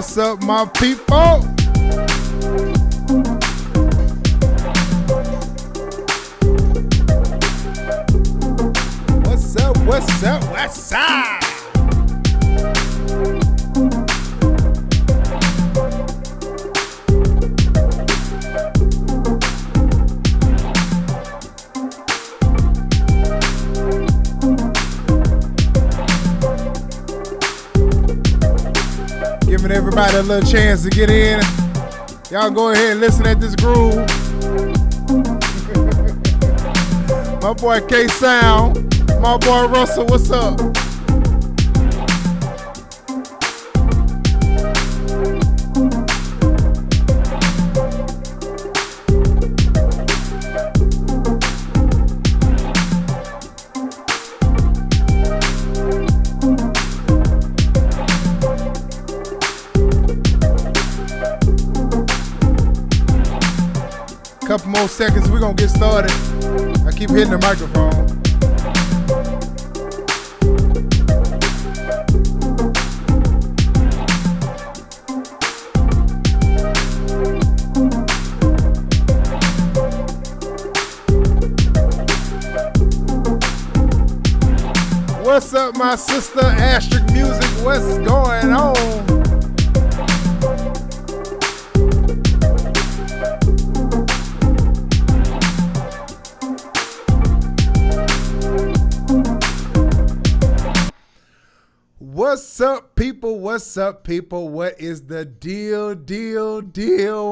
What's up, my people? What's up, what's up, what's up? Giving everybody a little chance to get in. Y'all go ahead and listen at this groove. My boy K Sound, my boy Russell, what's up? Couple more seconds, we're gonna get started. I keep hitting the microphone. What's up, my sister Asterisk Music? What's going on? What's up, people? What's up, people? What is the deal,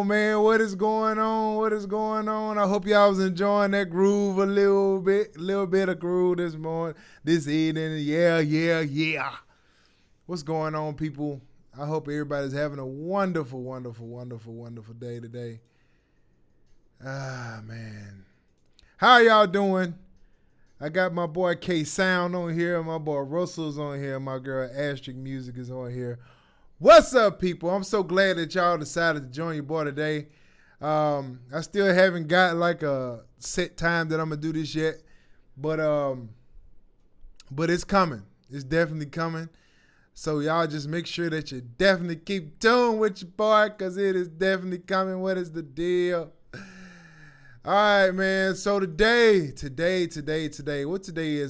man? What is going on? What is going on? I hope y'all was enjoying that groove a little bit of groove this evening. Yeah. What's going on, people? I hope everybody's having a wonderful day today. Ah, man. How y'all doing? I got my boy K Sound on here, my boy Russell's on here, my girl Asterisk Music is on here. What's up, people? I'm so glad that y'all decided to join your boy today. I still haven't got like a set time that I'm gonna do this yet, but it's coming. It's definitely coming. So y'all just make sure that you definitely keep tuned with your boy, cause it is definitely coming. What is the deal? All right, man. So today, what today is?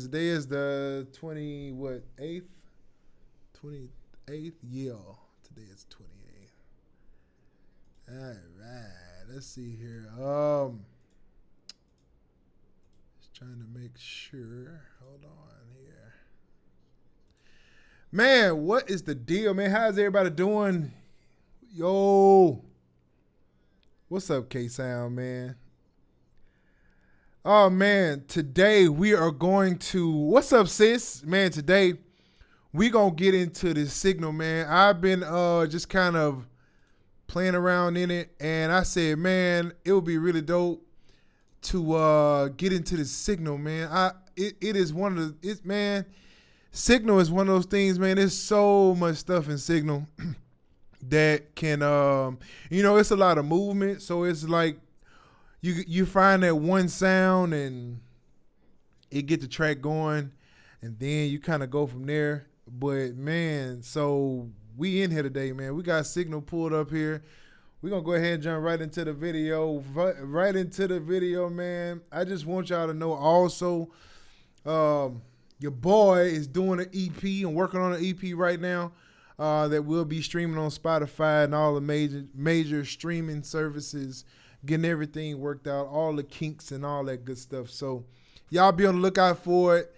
Today is the 8th? 28th? Yeah. Today is 28th. All right. Let's see here. Just trying to make sure. Hold on here. Man, what is the deal, man? How's everybody doing? Yo. What's up, K-Sound, man? Oh, man, today we are going to, what's up, sis? Man, today we going to get into this signal, man. I've been just kind of playing around in it, and I said, man, it would be really dope to get into the signal, man. It is one of the, man, signal is one of those things, man. There's so much stuff in signal that can, it's a lot of movement, so it's like, You find that one sound and it get the track going, and then you kind of go from there. But man, so we in here today, man. We got signal pulled up here. We're gonna go ahead and jump right into the video. Right into the video, man. I just want y'all to know also, your boy is doing an EP and working on an EP right now. That will be streaming on Spotify and all the major streaming services. Getting everything worked out, all the kinks and all that good stuff. So y'all be on the lookout for it.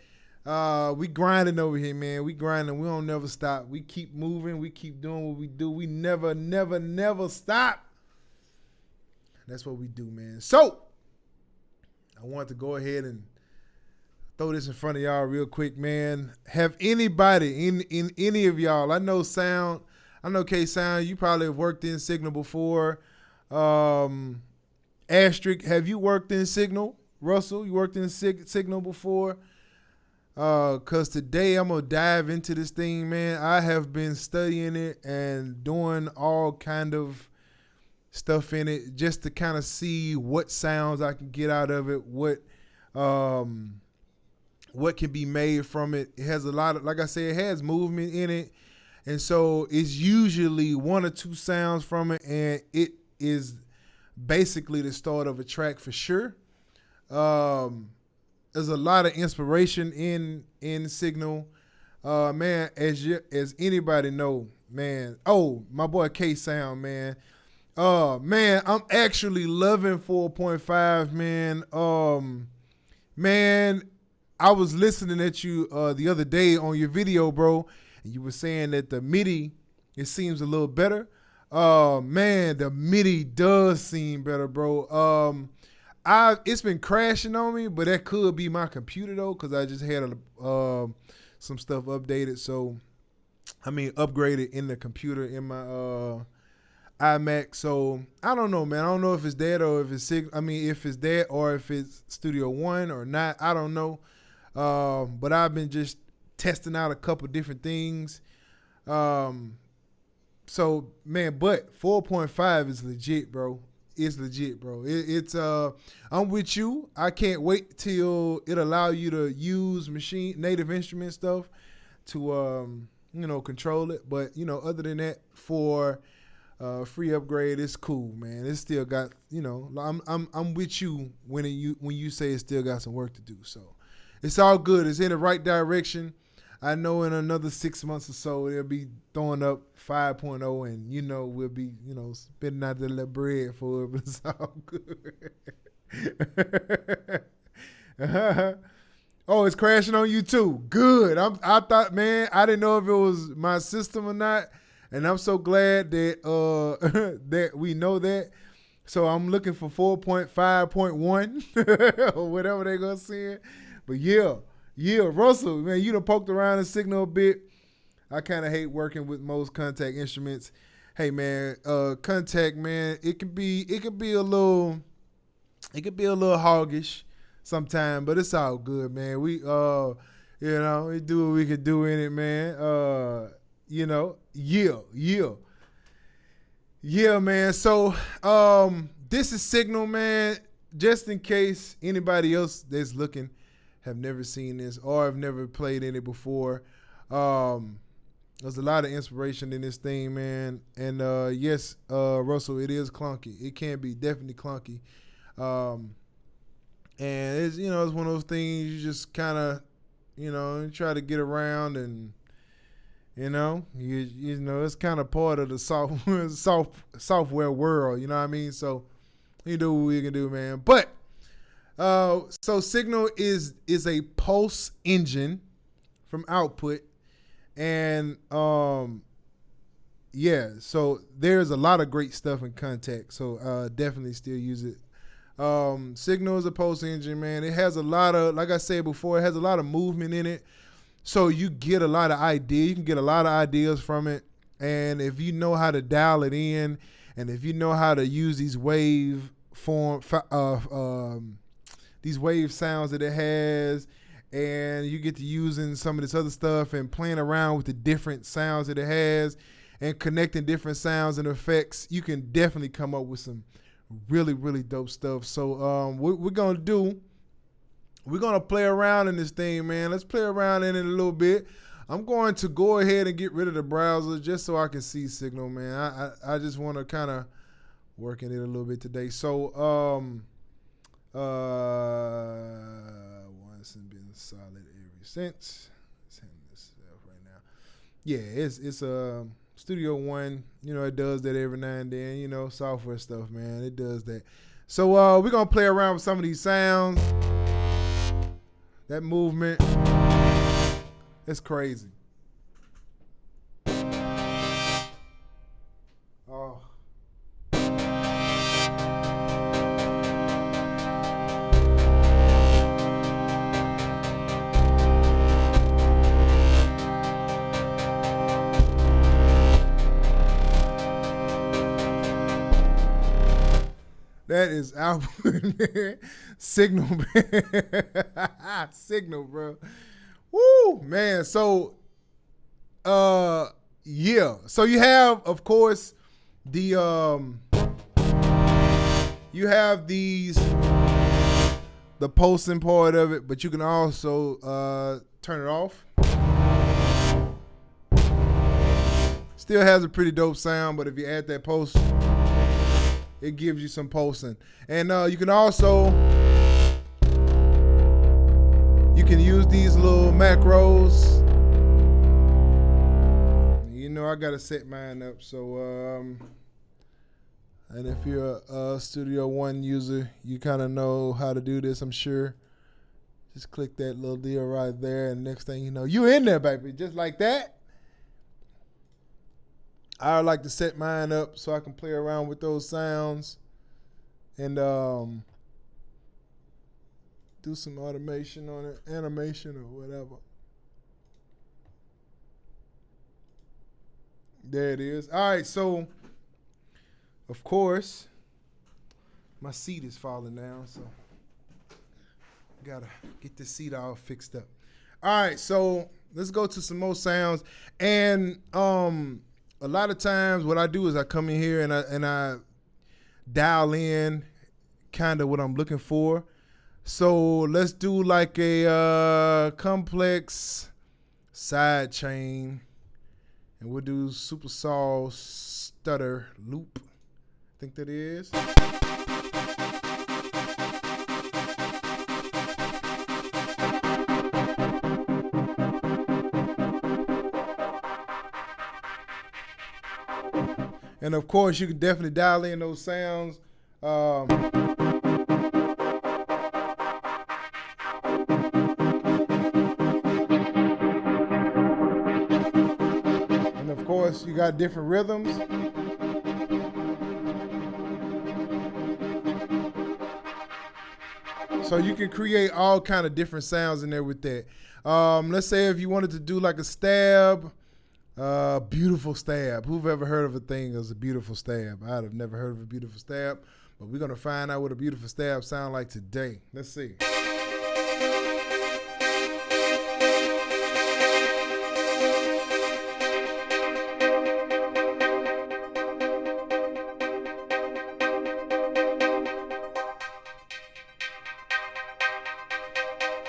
We grinding over here, man. We grinding. We don't never stop. We keep moving. We keep doing what we do. We never stop. That's what we do, man. So I want to go ahead and throw this in front of y'all real quick, man. Have anybody in any of y'all, I know K Sound, you probably have worked in Signal before. Asterisk, have you worked in Signal? Russell, you worked in Signal before? Because today I'm going to dive into this thing, man. I have been studying it and doing all kind of stuff in it just to kind of see what sounds I can get out of it, what can be made from it. It has a lot of, like I said, it has movement in it. And so it's usually one or two sounds from it, and it is basically the start of a track for sure. There's a lot of inspiration in Signal. Man, as anybody know, man. Oh, my boy K Sound, man. Man, I'm actually loving 4.5, man. Man, I was listening at you the other day on your video, bro, and you were saying that the MIDI, it seems a little better. Man, the MIDI does seem better, bro. It's been crashing on me, but that could be my computer though, because I just had some stuff updated. So, I mean, upgraded in the computer in my iMac. So I don't know, man. I don't know if it's that or if it's if it's that or if it's Studio One or not. I don't know. But I've been just testing out a couple different things. So man, but 4.5 is legit, bro. It's legit, bro. It's I'm with you. I can't wait till it allow you to use native instrument stuff to control it. But other than that, for free upgrade, it's cool, man. It's still got I'm with you when you say it still got some work to do. So it's all good. It's in the right direction. I know in another 6 months or so, it'll be throwing up 5.0 and, we'll be, spending out the little bread for it, but it's all good. Oh, it's crashing on you too. Good. I thought, man, I didn't know if it was my system or not, and I'm so glad that that we know that. So I'm looking for 4.5.1 or whatever they're going to say it. But yeah, Russell, man, you done poked around the Signal a bit. I kind of hate working with most contact instruments. Hey, man, contact, man, it can be a little hoggish sometimes, but it's all good, man. We we do what we can do in it, man. Yeah, man. So, this is Signal, man. Just in case anybody else that's looking have never seen this or have never played in it before. There's a lot of inspiration in this thing, man. And yes, Russell, it is clunky. It can be definitely clunky. And it's it's one of those things you just kind of try to get around, and it's kind of part of the software world. You know what I mean? So you do what we can do, man. But so Signal is a pulse engine from output, and so there's a lot of great stuff in Contact. So definitely still use it. Signal is a pulse engine, man. It has a lot of, like I said before, it has a lot of movement in it. So you get a lot of ideas. You can get a lot of ideas from it, and if you know how to dial it in, and if you know how to use these wave sounds that it has, and you get to using some of this other stuff and playing around with the different sounds that it has and connecting different sounds and effects, you can definitely come up with some really, really dope stuff. So what we're going to do, we're going to play around in this thing, man. Let's play around in it a little bit. I'm going to go ahead and get rid of the browser just so I can see Signal, man. I just want to kind of work in it a little bit today. So once and been solid ever since. Let's handle this right now. Yeah, it's Studio One. It does that every now and then. Software stuff, man. It does that. So we're gonna play around with some of these sounds. That movement, that's crazy. Oh. That is output, man. Signal, man. Signal, bro. Woo, man. So, yeah. So you have, of course, the you have the pulsing part of it, but you can also turn it off. Still has a pretty dope sound, but if you add that post, it gives you some posting. And you can also, you can use these little macros. You know, I gotta set mine up. So, and if you're a Studio One user, you kind of know how to do this, I'm sure. Just click that little deal right there, and next thing you know, you in there, baby, just like that. I would like to set mine up so I can play around with those sounds and do some automation on it, animation or whatever. There it is. All right, so of course, my seat is falling down, so gotta get this seat all fixed up. All right, so let's go to some more sounds. And a lot of times what I do is I come in here and I dial in kind of what I'm looking for. So let's do like a complex side chain, and we'll do super saw stutter loop. I think that is. And of course, you can definitely dial in those sounds. And of course, you got different rhythms. So you can create all kind of different sounds in there with that. Let's say if you wanted to do like a stab, beautiful stab. Who've ever heard of a thing as a beautiful stab? I'd have never heard of a beautiful stab, but we're gonna find out what a beautiful stab sound like today. Let's see.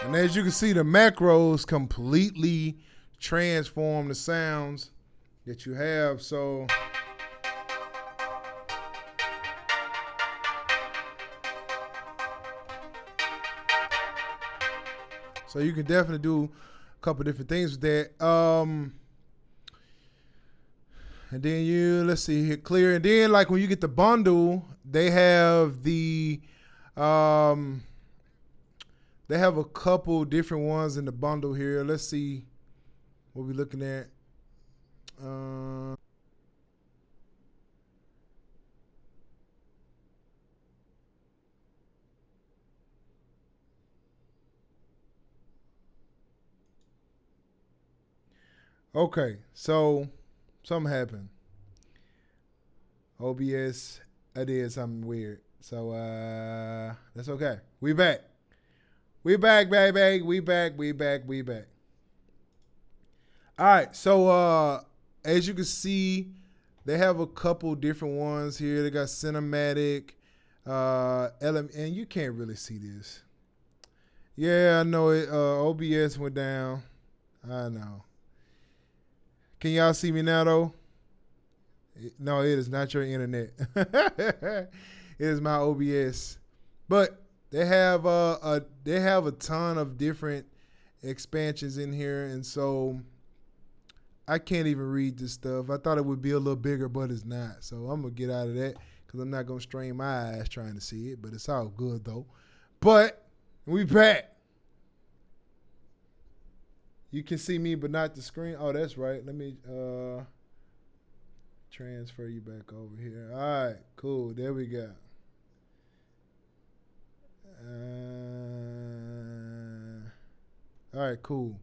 And as you can see, the macros completely transform the sounds that you have. So you can definitely do a couple different things with that. And then let's see, hit clear. And then like when you get the bundle, they have they have a couple different ones in the bundle here. Let's see what we're looking at. Okay, so something happened. OBS, I did something weird. So that's okay. We back. We back, baby. We back. All right, so as you can see, they have a couple different ones here. They got cinematic, element, and you can't really see this. Yeah, I know it. OBS went down. I know. Can y'all see me now, though? No, it is not your internet. It is my OBS. But they have a ton of different expansions in here, and so I can't even read this stuff. I thought it would be a little bigger, but it's not. So I'm gonna get out of that because I'm not gonna strain my eyes trying to see it. But it's all good though. But we back. You can see me, but not the screen. Oh, that's right. Let me transfer you back over here. All right, cool. There we go. All right, cool.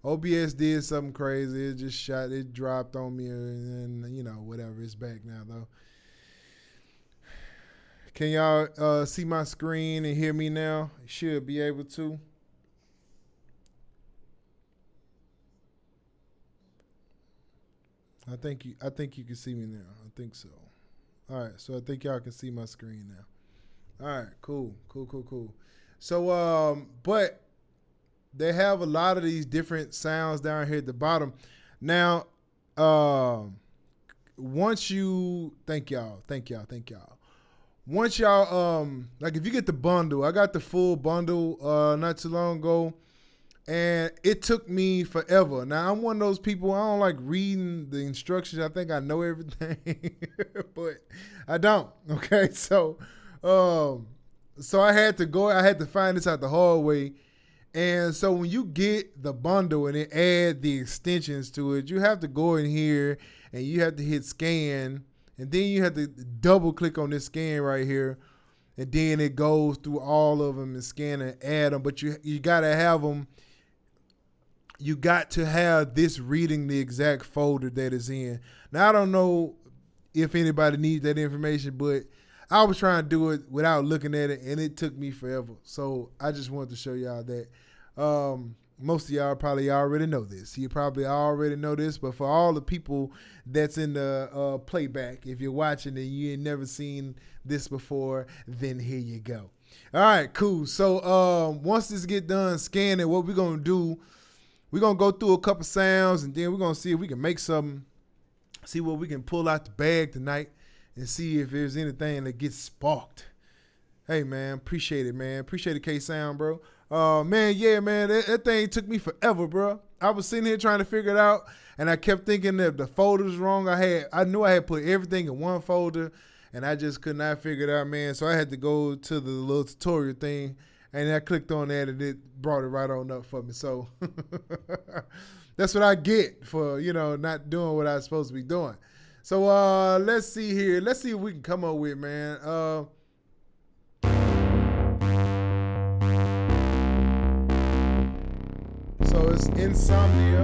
OBS did something crazy. It just it dropped on me, and whatever. It's back now, though. Can y'all see my screen and hear me now? Should be able to. I think you can see me now. I think so. All right, so I think y'all can see my screen now. All right, cool. So, but they have a lot of these different sounds down here at the bottom. Now, thank y'all. Once y'all like if you get the bundle, I got the full bundle not too long ago, and it took me forever. Now I'm one of those people, I don't like reading the instructions. I think I know everything, but I don't. Okay, so I had to find this out the hard way. And so when you get the bundle and then add the extensions to it, you have to go in here and you have to hit scan, and then you have to double click on this scan right here, and then it goes through all of them and scan and add them. But you got to have them. You got to have this reading the exact folder that it's in. Now I don't know if anybody needs that information, but I was trying to do it without looking at it, and it took me forever. So I just wanted to show y'all that. Most of y'all probably already know this. You probably already know this, but for all the people that's in the playback, if you're watching and you ain't never seen this before, then here you go. All right, cool. So once this get done scanning, what we're going to do, we're going to go through a couple sounds, and then we're going to see if we can make something, see what we can pull out the bag tonight, and see if there's anything that gets sparked. Hey, man, appreciate it, man. Appreciate it, K-Sound, bro. Man, yeah, man, that thing took me forever, bro. I was sitting here trying to figure it out, and I kept thinking that the folder's wrong. I knew I had put everything in one folder, and I just could not figure it out, man. So I had to go to the little tutorial thing, and I clicked on that, and it brought it right on up for me. So that's what I get for, not doing what I was supposed to be doing. So let's see here. Let's see what we can come up with, man. So it's Insomnia.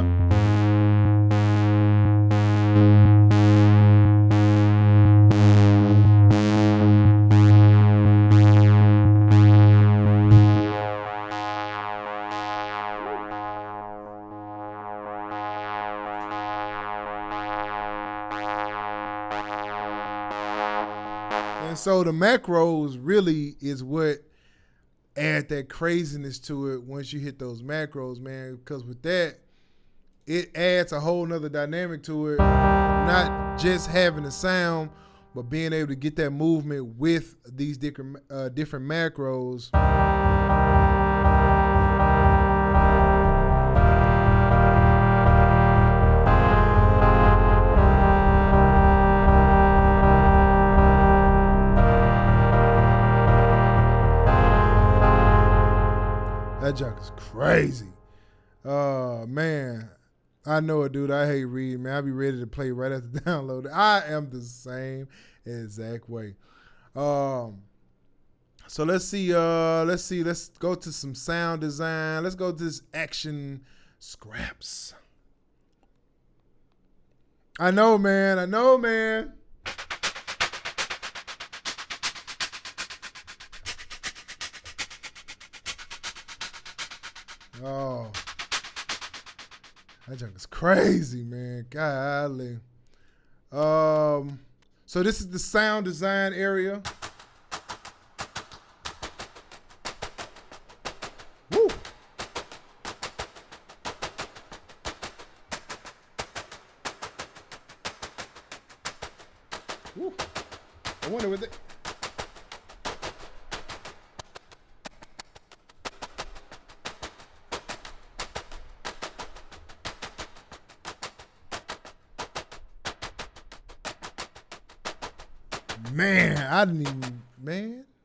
And so the macros really is what add that craziness to it once you hit those macros, man, because with that, it adds a whole nother dynamic to it. Not just having the sound, but being able to get that movement with these different macros. That junk is crazy. Man, I know it, dude. I hate reading, man. I be ready to play right after download. I am the same exact way. So let's see. Let's go to some sound design. Let's go to this action scraps. I know, man. Oh, that junk is crazy, man. Golly. So this is the sound design area. Woo. Woo. I wonder with it.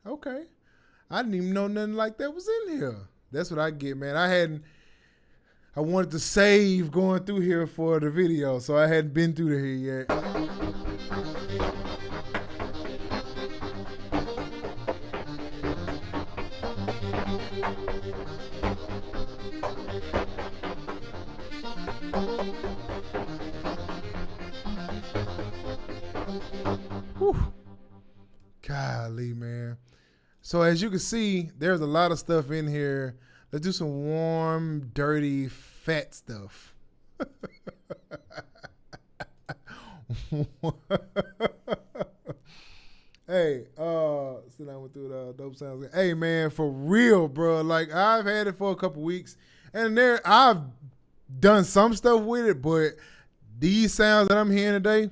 Okay. I didn't even know nothing like that was in here. That's what I get, man. I wanted to save going through here for the video, so I hadn't been through here yet. Whew. Golly, man. So as you can see, there's a lot of stuff in here. Let's do some warm, dirty, fat stuff. Hey, sit down with the dope sounds. Hey, man, for real, bro. Like, I've had it for a couple weeks, and I've done some stuff with it, but these sounds that I'm hearing today,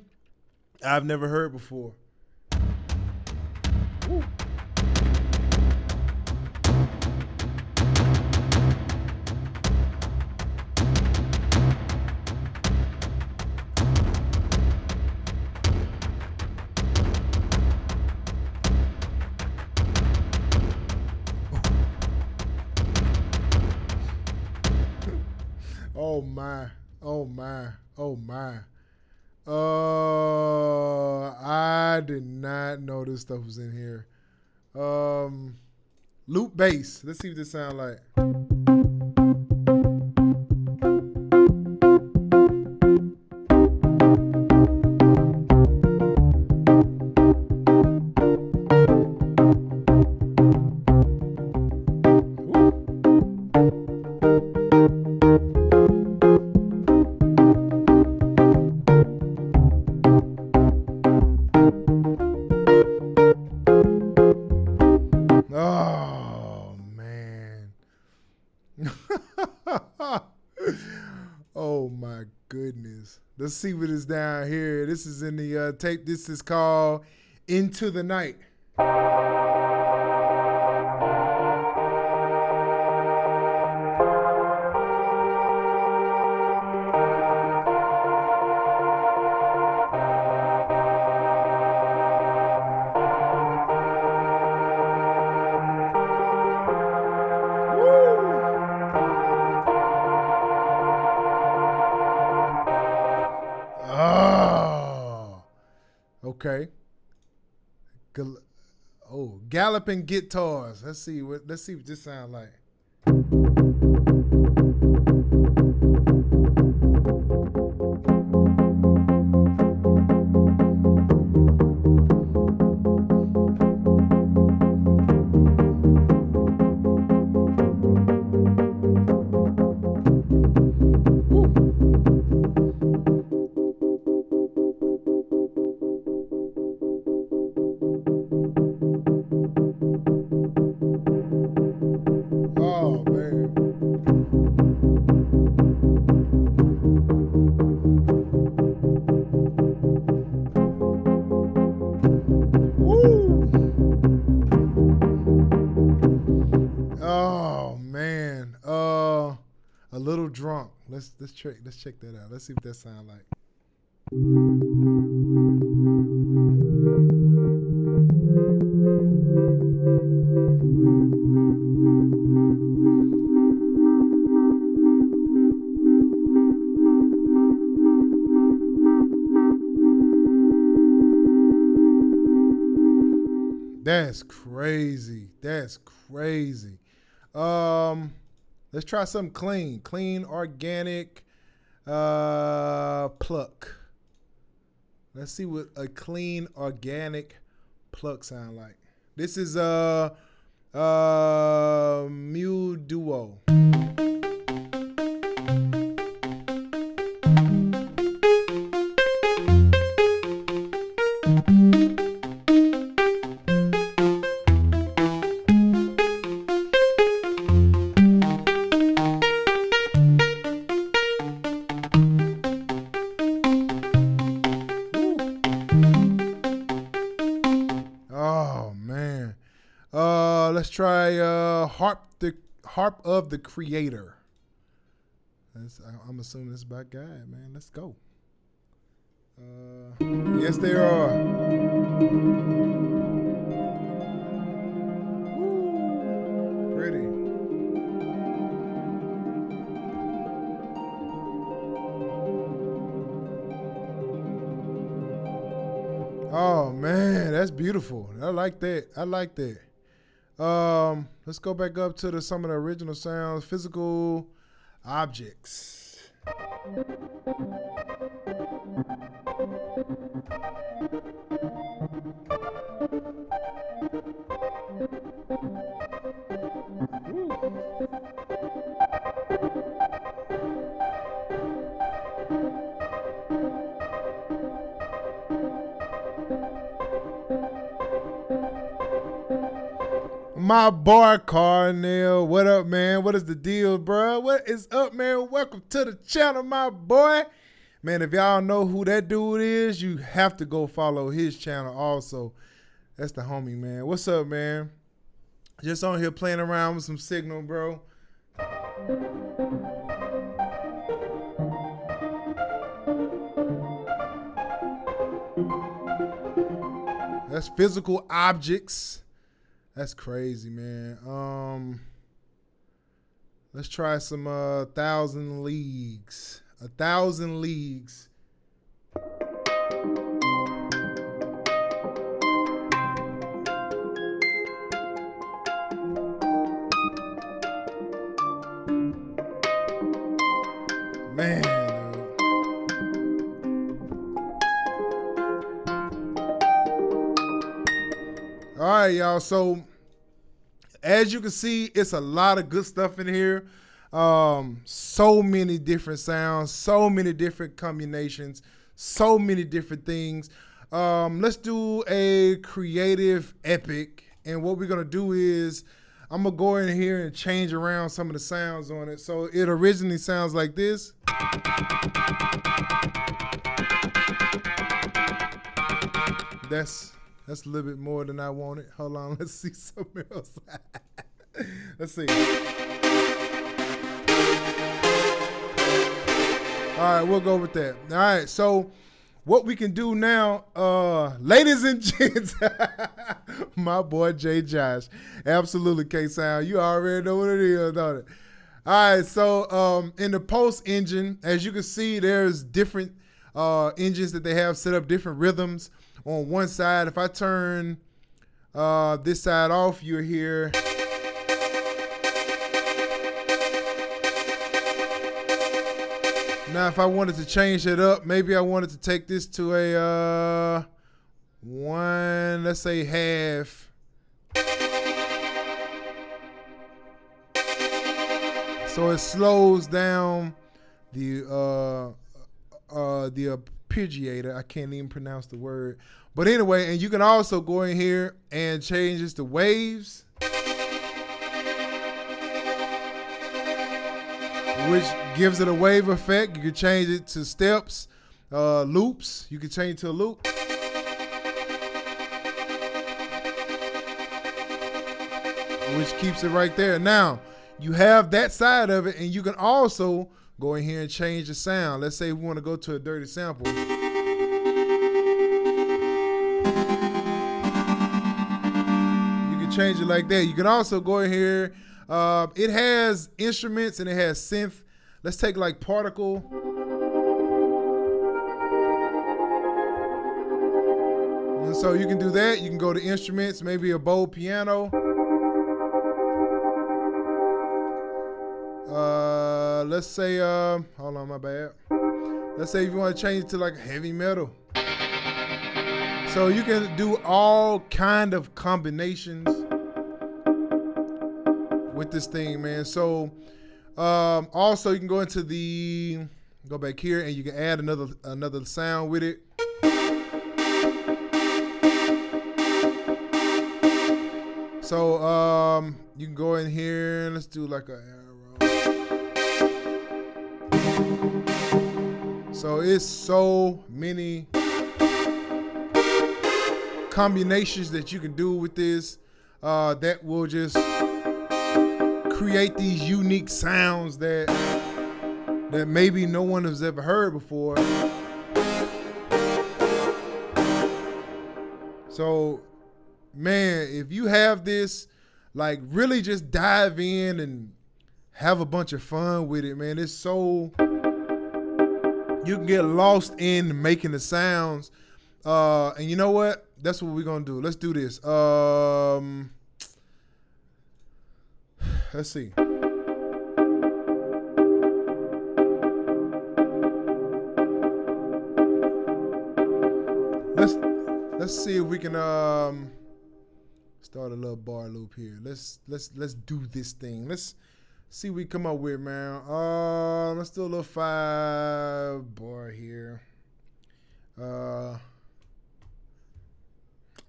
I've never heard before. Woo. Oh my. Oh my. Oh my. I did not know this stuff was in here. Loop bass. Let's see what this sound like. Oh man. Oh my goodness. Let's see what is down here. This is in the tape. This is called Into the Night. Oh, okay. Oh, galloping guitars. Let's see what this sound like. Oh man. Woo. Oh man. A little drunk. Let's check that out. Let's see what that sound like. That's crazy. That's crazy. Let's try something clean. Clean, organic, pluck. Let's see what a clean, organic pluck sound like. This is Mule Duo. Oh man. Let's try harp of the creator. I'm assuming this is by God, man. Let's go. Yes, they are. Woo, pretty. Oh man, that's beautiful. I like that. I like that. Let's go back up to some of the original sounds. Physical objects. My boy Carnell, what up, man? What is the deal, bro? What is up, man? Welcome to the channel, my boy. Man, if y'all know who that dude is, you have to go follow his channel also. That's the homie, man. What's up, man? Just on here playing around with some signal, bro. That's physical objects. That's crazy, man. Let's try some 1,000 leagues. 1,000 leagues. Man, dude. All right, y'all. So as you can see, it's a lot of good stuff in here. So many different sounds, so many different combinations, so many different things. Let's do a creative epic. And what we're going to do is I'm going to go in here and change around some of the sounds on it. So it originally sounds like this. That's a little bit more than I wanted. Hold on, let's see something else. Let's see. All right, we'll go with that. All right, so what we can do now, ladies and gents, my boy J. Josh, absolutely K-Sound. You already know what it is, don't it? All right, so in the post engine, as you can see, there's different engines that they have set up, different rhythms. On one side, if I turn this side off, you'll hear. Now, if I wanted to change it up, maybe I wanted to take this to a one, let's say half. So it slows down the arpeggiator. I can't even pronounce the word. But anyway, and you can also go in here and change this to waves, which gives it a wave effect. You can change it to steps, loops. You can change it to a loop. Which keeps it right there. Now, you have that side of it, and you can also go in here and change the sound. Let's say we want to go to a dirty sample. Change it like that. You can also go in here. It has instruments and it has synth. Let's take like particle. And so you can do that. You can go to instruments, maybe a bowl piano. Let's say, hold on, my bad. Let's say if you want to change it to like heavy metal. So you can do all kind of combinations with this thing, man. So also you can go into go back here and you can add another sound with it. So you can go in here and let's do like a arrow. So it's so many combinations that you can do with this that will just create these unique sounds that maybe no one has ever heard before. So, man, if you have this, like, really just dive in and have a bunch of fun with it, man. It's so, you can get lost in making the sounds. And you know what? That's what we're gonna do. Let's do this. Let's see. Let's see if we can start a little bar loop here. Let's do this thing. Let's see what we come up with, man. Let's do a little 5 bar here.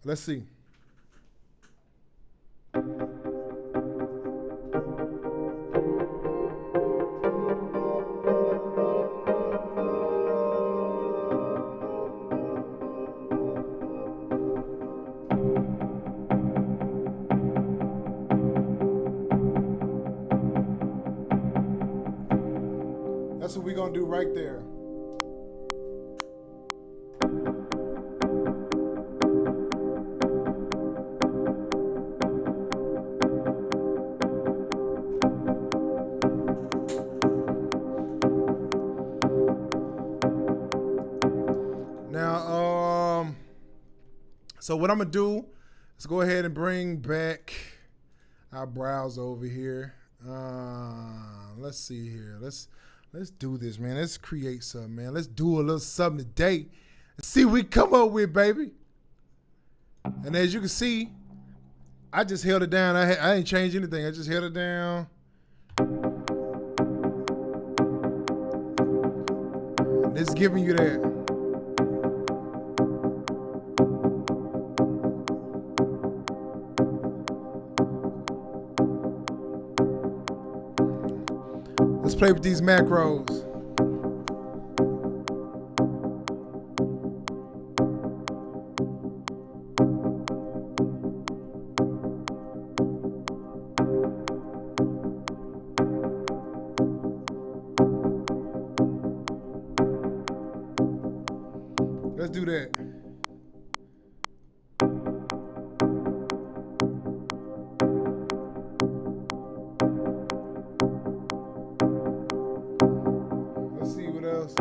Let's see. That's what we're gonna do right there. Now, so what I'm gonna do is go ahead and bring back our browser over here. Let's see here. Let's do this, man. Let's create something, man. Let's do a little something today and see what we come up with, baby. And as you can see, I just held it down. I didn't change anything. I just held it down. And it's giving you that. Let's play with these macros. Let's do that. Let's see what else.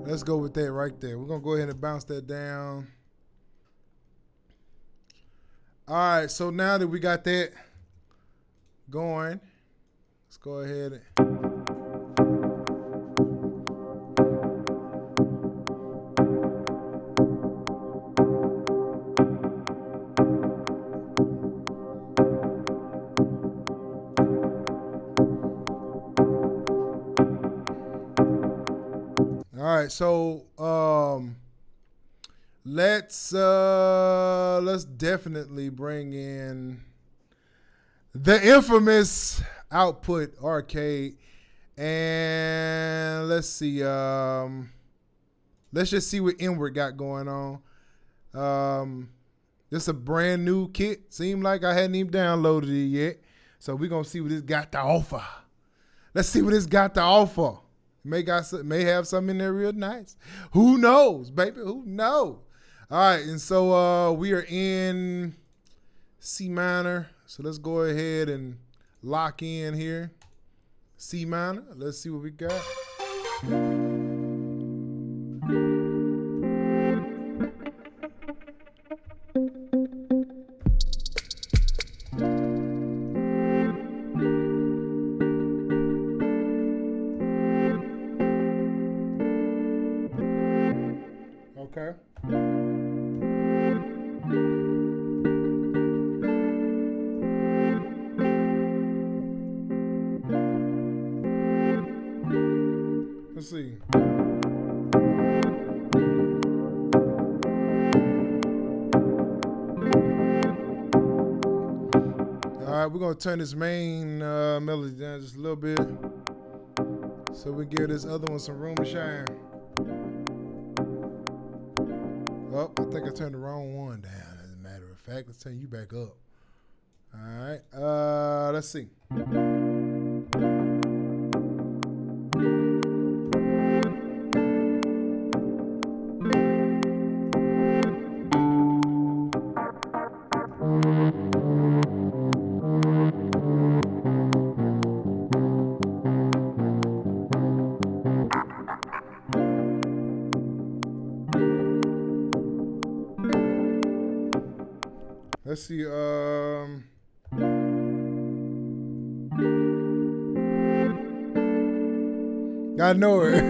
Let's go with that right there. We're going to go ahead and bounce that down. All right, so now that we got that going, let's go ahead and... All right, so let's definitely bring in the infamous output arcade, and let's see. Let's just see what Inward got going on. This is a brand new kit. Seemed like I hadn't even downloaded it yet, so we're gonna see what it's got to offer. Let's see what it's got to offer. May have something in there real nice. Who knows, baby? Who knows? All right, and so we are in C minor. So let's go ahead and lock in here. C minor. Let's see what we got. Okay. Let's see. All right, we're gonna turn this main melody down just a little bit so we give this other one some room to shine. Oh, I think I turned the wrong one down, as a matter of fact. Let's turn you back up. All right. Let's see. Let's see. I know it.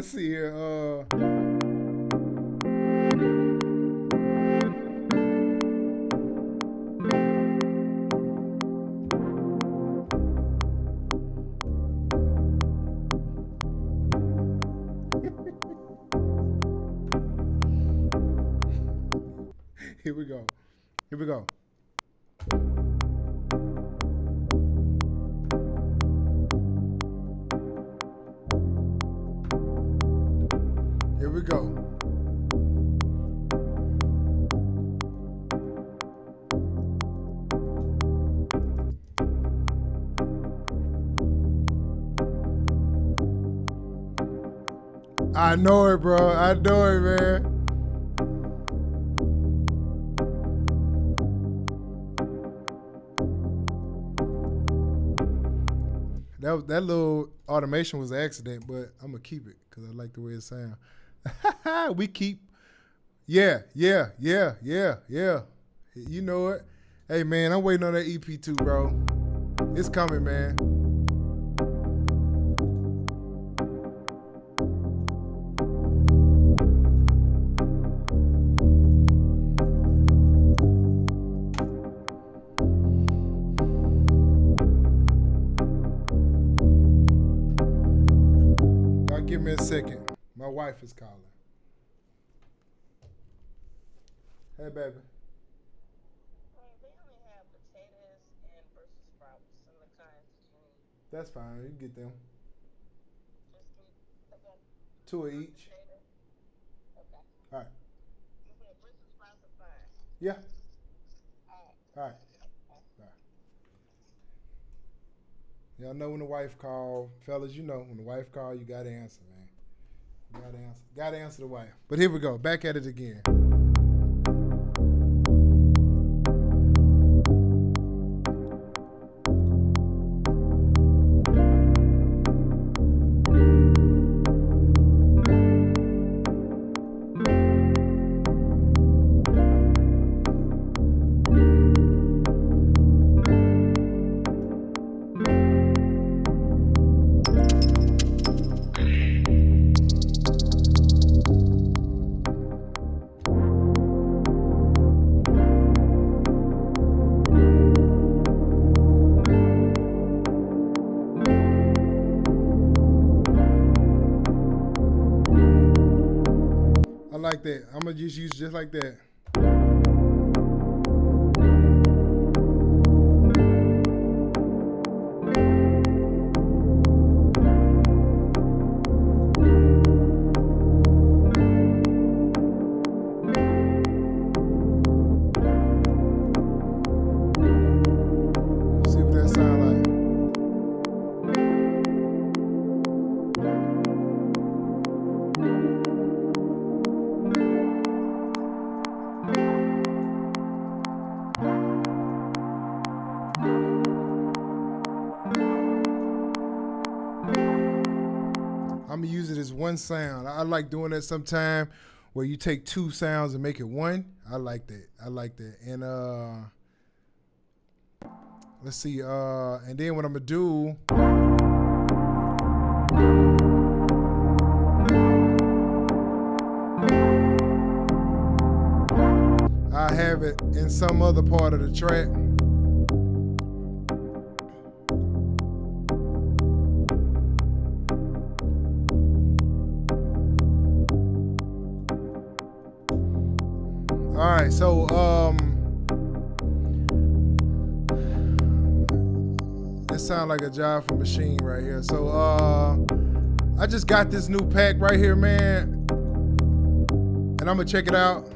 Let's see here. Here we go. Here we go. Here we go. I know it, bro. I know it, man. That little automation was an accident, but I'm gonna keep it because I like the way it sounds. We keep, yeah. You know it. Hey man, I'm waiting on that EP2, bro. It's coming, man. Give me a second. My wife is calling. Hey, baby. They only have potatoes and Brussels sprouts and the kinds that you need. That's fine. You can get them. Just keep about 2 of each. potato. Okay. All right. Brussels sprouts are fine. Yeah. All All right. Y'all know when the wife call, fellas. You know when the wife call, you gotta answer, man. You gotta answer. Gotta answer the wife. But here we go. Back at it again. I like that. I'm gonna just use it just like that. See what that sound like. I'm gonna use it as one sound. I like doing that sometime where you take two sounds and make it one. I like that. I like that. And let's see. And then what I'm gonna do. I have it in some other part of the track. All right, so it sounds like a job for machine right here. So I just got this new pack right here, man, and I'm gonna check it out.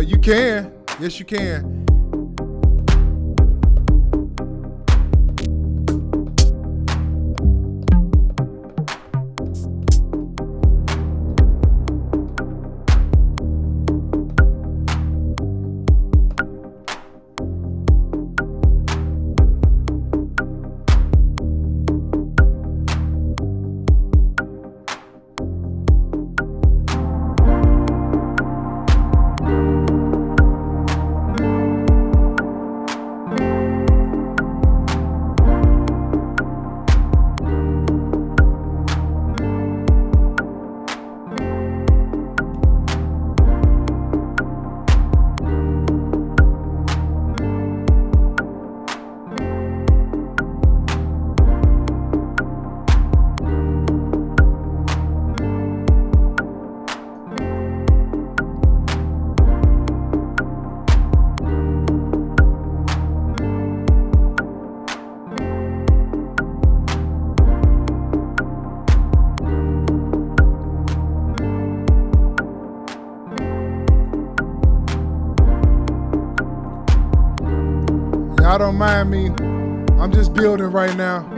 You can. Yes, you can. Y'all don't mind me. I'm just building right now.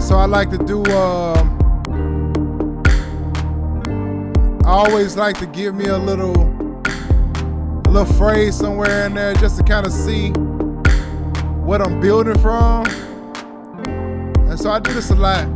So I like to do, I always like to give me a little phrase somewhere in there just to kind of see what I'm building from. And so I do this a lot.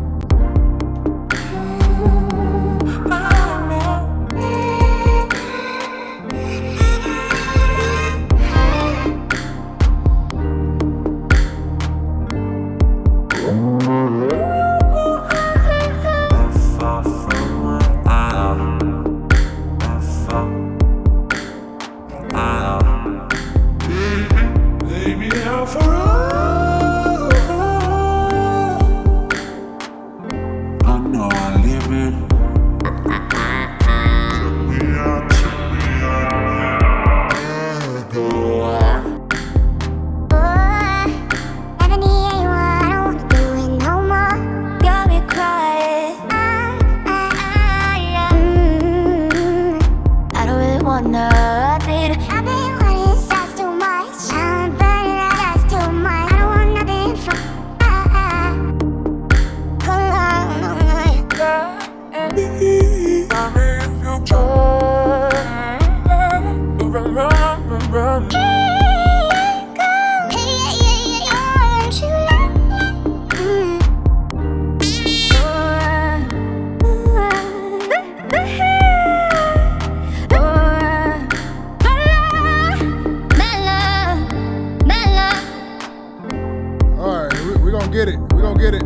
Get it. We're gonna get it.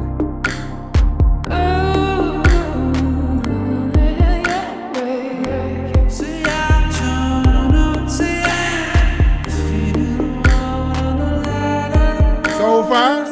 So far.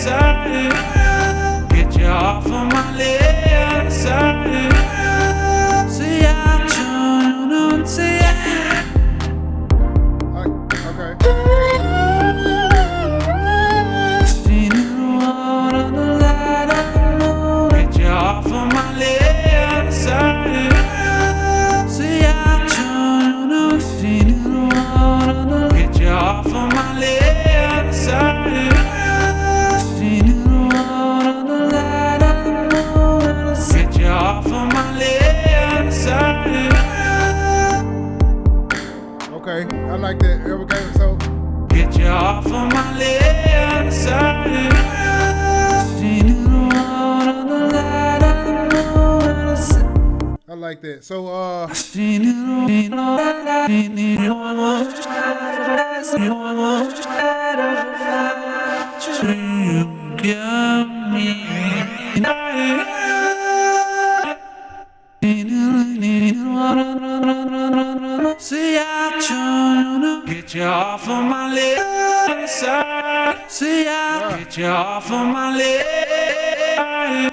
side. Get you off of my left side. See, I'm trying to say. Okay. Get you off of my left side. See, I'm trying to get you off of my left side. Get you off of my left side. Okay. I like that. Okay. So. Get you off of my left side. I like that. So See, I'm trying to get you off of my left side. See, I get you off of my left side.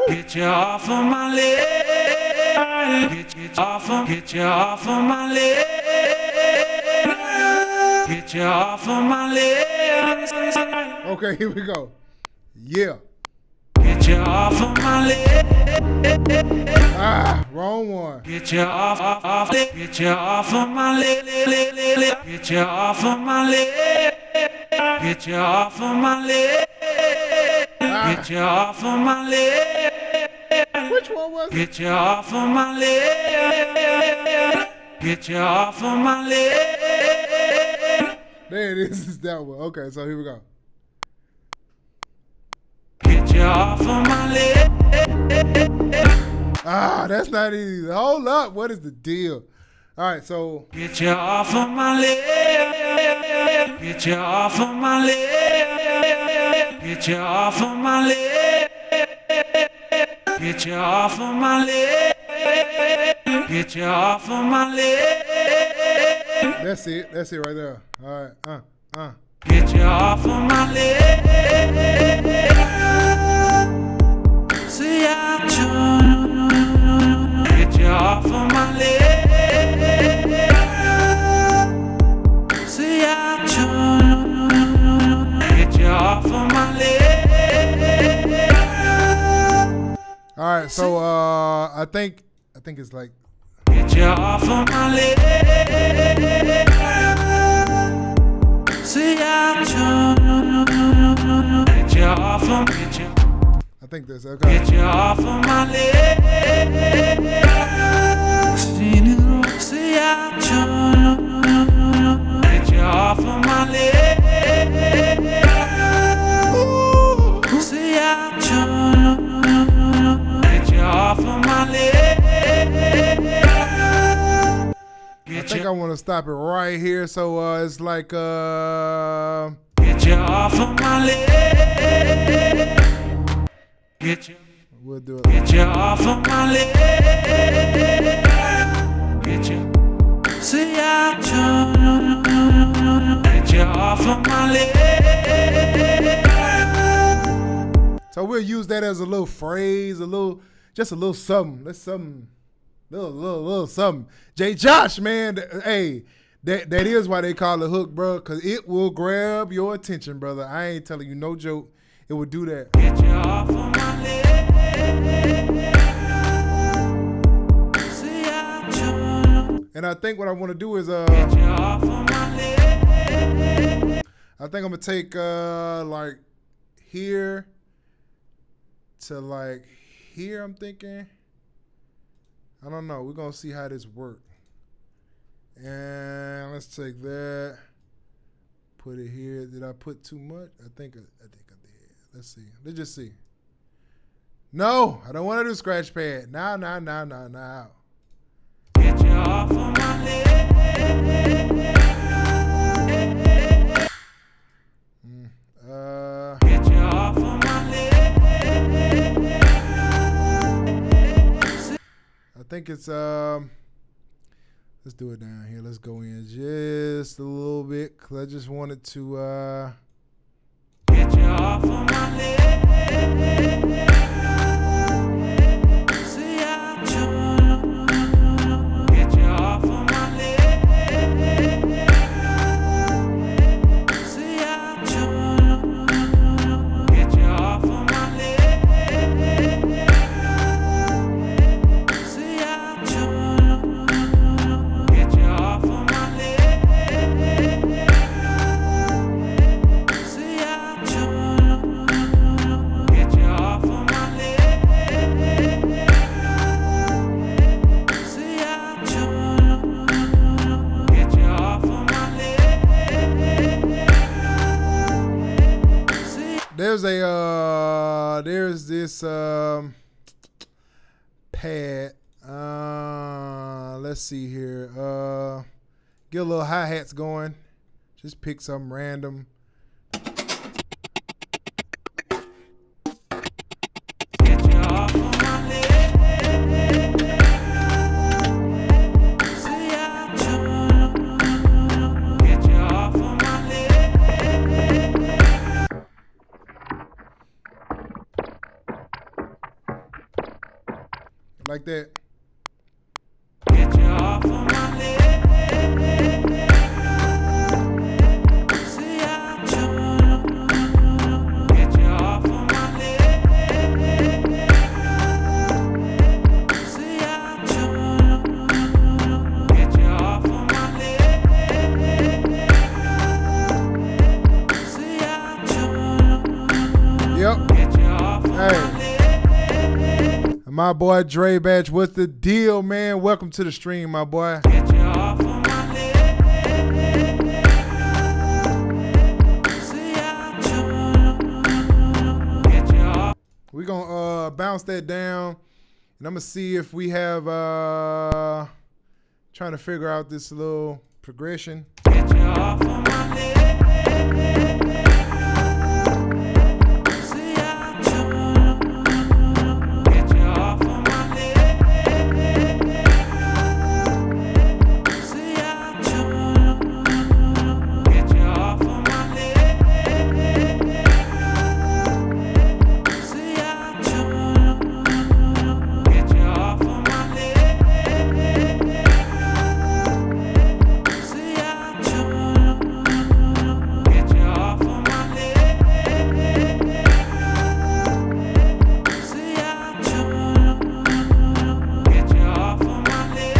Get you off of my left. Get you off of my left. Get you off of my left side. okay, here we go. Yeah. Get you off of my left. Wrong one. Get you off, get you off of my left. Get you off of my left. Get you off of my left. Get you off of my left. Which one was it? Get you off of my left. Get you off of my left. There it is. It's that one. Okay, so here we go. Get you off of my left. That's not easy. Hold up. What is the deal? All right, so. Get you off of my left. Get you off of my left. Get you off of my left. Get you off of my left. Get you off of my left. That's it. That's it right there. All right. Get you off of my left. See, I'm trying to get you off of my left. See, I'm trying to get you off of my left. All right, so I think it's like. Get you off of my left. See, I'm trying to get you off of get you. I think that's okay. Get you off of my left. See, I'm trying to get you off of my left. See, I'm trying to get you off of my left. I think I want to stop it right here. So it's like get you off of my left. Get you. We'll do it. Get you off of my left. Get you. See, I'm trying to get you off of my left. So we'll use that as a little phrase, just a little something. Let's something, little something. J. Josh, man, hey, that is why they call it hook, bro, because it will grab your attention, brother. I ain't telling you no joke. It will do that. Get you off of my left. See, I'm trying. And I think what I want to do is Get you off of my left. I think I'm gonna take like here to like here. I'm thinking. I don't know. We're gonna see how this works. And let's take that. Put it here. Did I put too much? I think I did. Let's see. Let's just see. No, I don't want to do scratch pad. Now. Get you off of my left. Get you off of my left. I think it's let's do it down here. Let's go in just a little bit because I just wanted to you off of my leg. See, I'm trying to get you off of my leg. See, I'm trying to get you off of my leg. See, I'm trying to get you off of my leg. See, I'm trying to get you off of my leg. See, I'm trying to get you off of my leg. See, There's this pad. Let's see here. Get a little hi-hats going. Just pick something random. get you off of my leg. See, I'm trying to get you off of my leg. Like that. Get you off of my leg. See, I'm trying to get you off of my leg. See, I'm trying to get you off of my leg. See, I'm trying Yep. to get you off of my Hey. leg. My boy Dre Batch, what's the deal, man? Welcome to the stream, my boy. Get you off of my leg. See, I'm trying to get you off. We're gonna bounce that down, and I'm gonna see if we have trying to figure out this little progression. Get you off of my leg. See, I'm trying to get you off of my leg. See, I'm trying to get you off of my leg. See, I'm trying to get you off of my leg. See, I'm trying to get you off of my leg. See, I'm trying to get you off of my leg.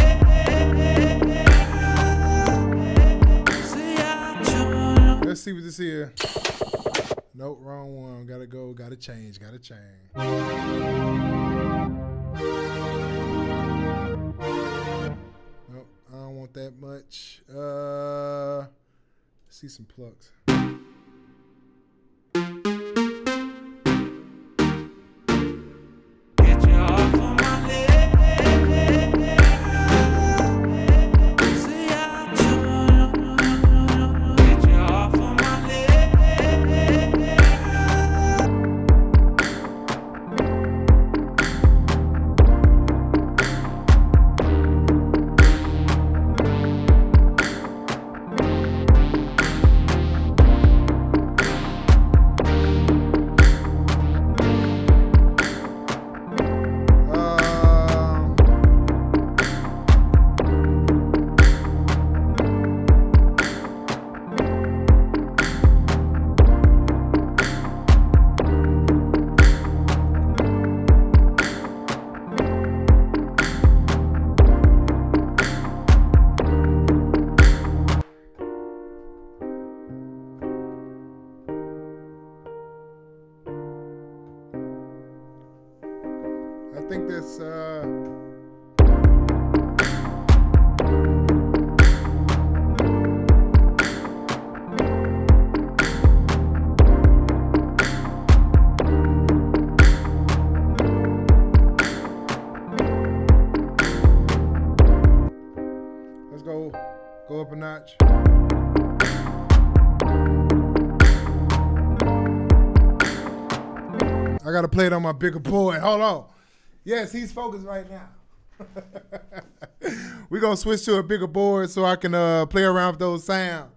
See, I'm trying. Let's see what this here. Nope, wrong one. Gotta go. Gotta change. Gotta change. Nope, I don't want that much. See some plucks. Get you off of my leg. See, I'm trying to get you off of my leg. I think that's let's go up a notch. I gotta play it on my bigger board. Hold on. Yes, he's focused right now. We're gonna switch to a bigger board so I can play around with those sounds.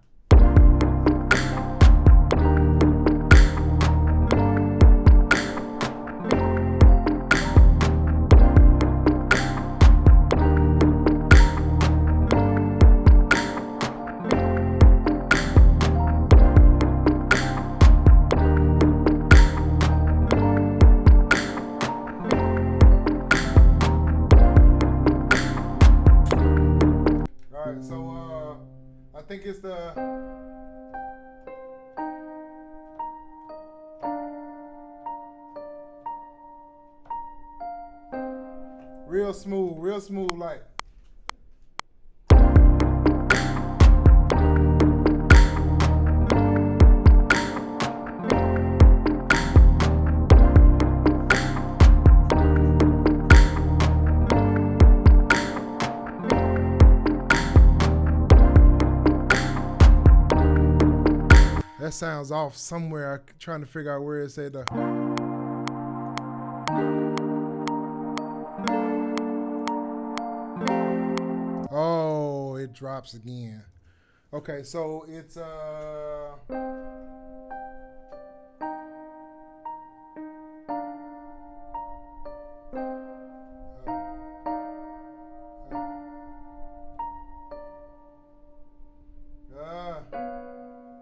Real smooth like. That sounds off somewhere. I'm trying to figure out where it said the. Oh, it drops again. Okay, so it's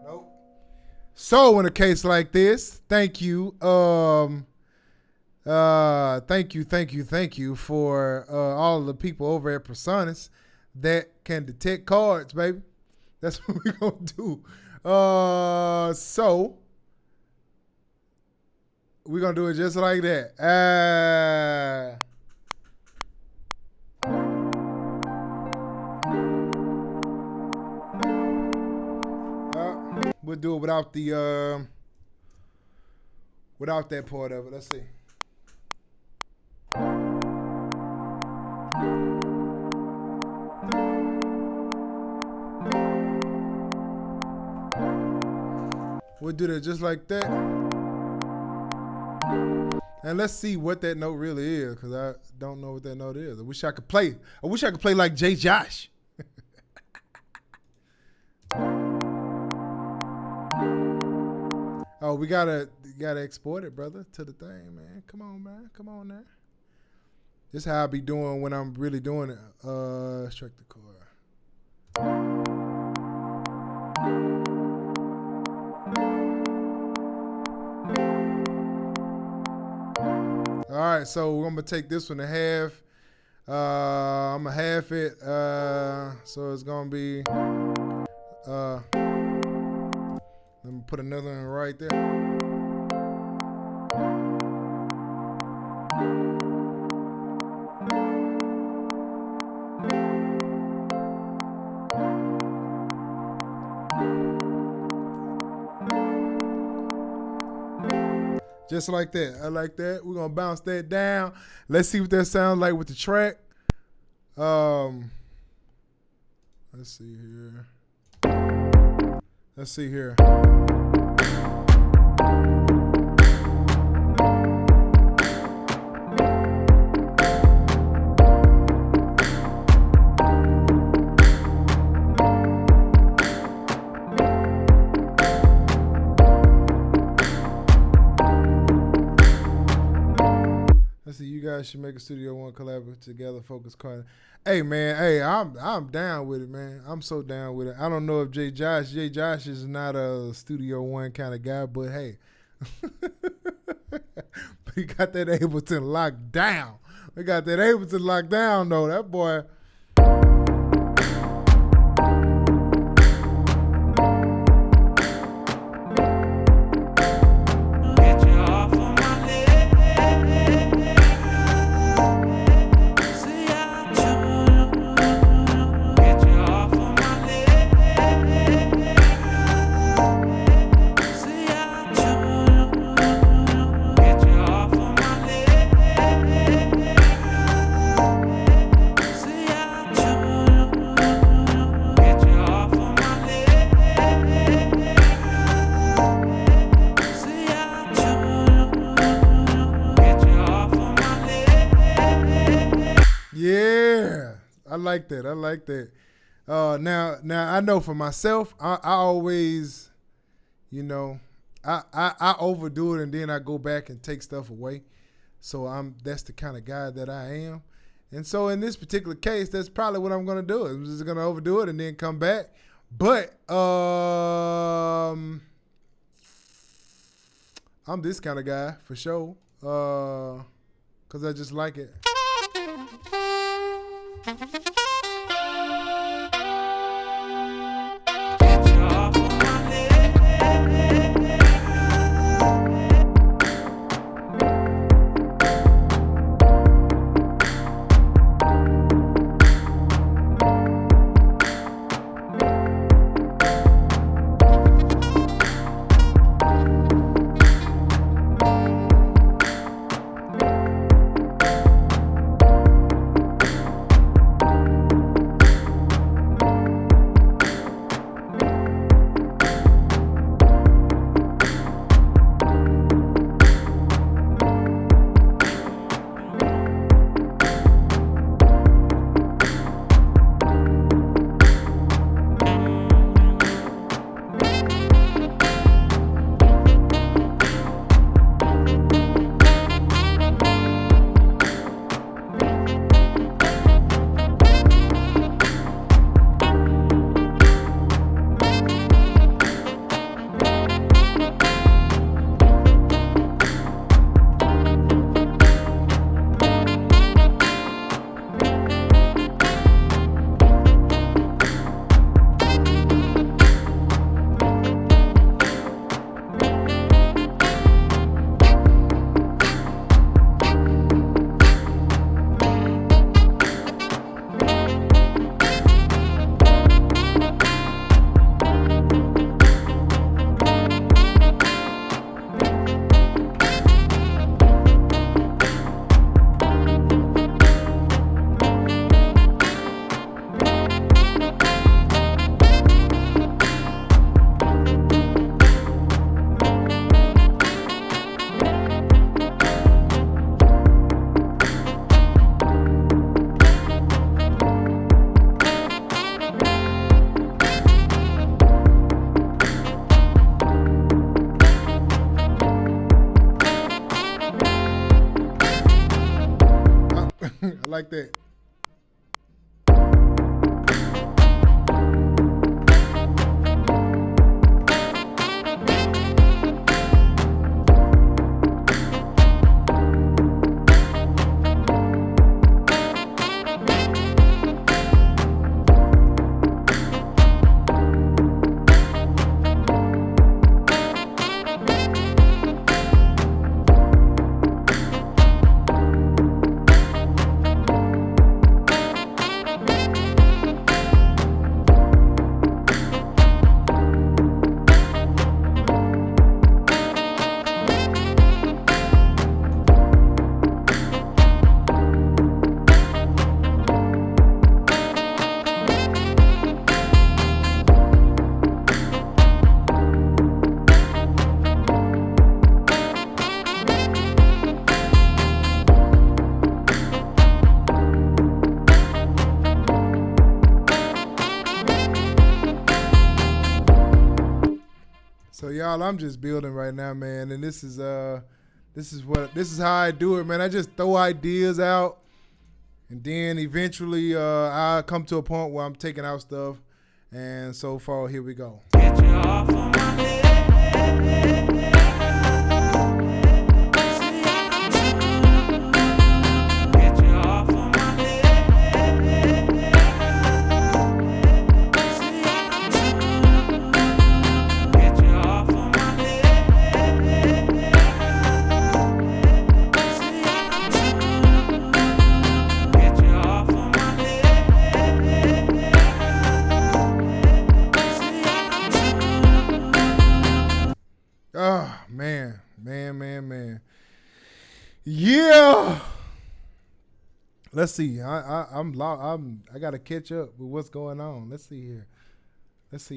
nope. So in a case like this, thank you. Thank you for all of the people over at Personas that can detect cards, baby. That's what we're gonna do. So we're gonna do it just like that. We'll do it without the without that part of it. Let's see. We'll do that just like that. And let's see what that note really is, because I don't know what that note is. I wish I could play. I wish I could play like J. Josh. Oh, we gotta export it, brother, to the thing, man. Come on, man. Come on now. This is how I be doing when I'm really doing it. Extract the core. All right, so I'm gonna take this one to half. I'm gonna half it. So it's gonna be. Let me put another one right there. Just like that. I like that. We're gonna bounce that down. Let's see what that sounds like with the track. Let's see here. Let's see here. Let's see. You guys should make a Studio One collab together. Focus card. Hey man, hey, I'm down with it, man. I'm so down with it. I don't know if J. Josh is not a Studio One kind of guy, but hey, but he got that Ableton locked down. We got that Ableton locked down though. That boy. Yeah, I like that. I like that. Now I know for myself, I always, you know, I overdo it and then I go back and take stuff away. So that's the kind of guy that I am. And so in this particular case, that's probably what I'm gonna do. I'm just gonna overdo it and then come back. But I'm this kind of guy for sure. 'Cause I just like it. like that. So y'all, I'm just building right now, man, and this is how I do it, man. I just throw ideas out, and then eventually I come to a point where I'm taking out stuff, and so far here we go. Get you off of my leg. Get you off of my leg. Get you off of my leg. Get you off of my Oh man. Yeah. Let's see. I gotta catch up with what's going on. Let's see here. Let's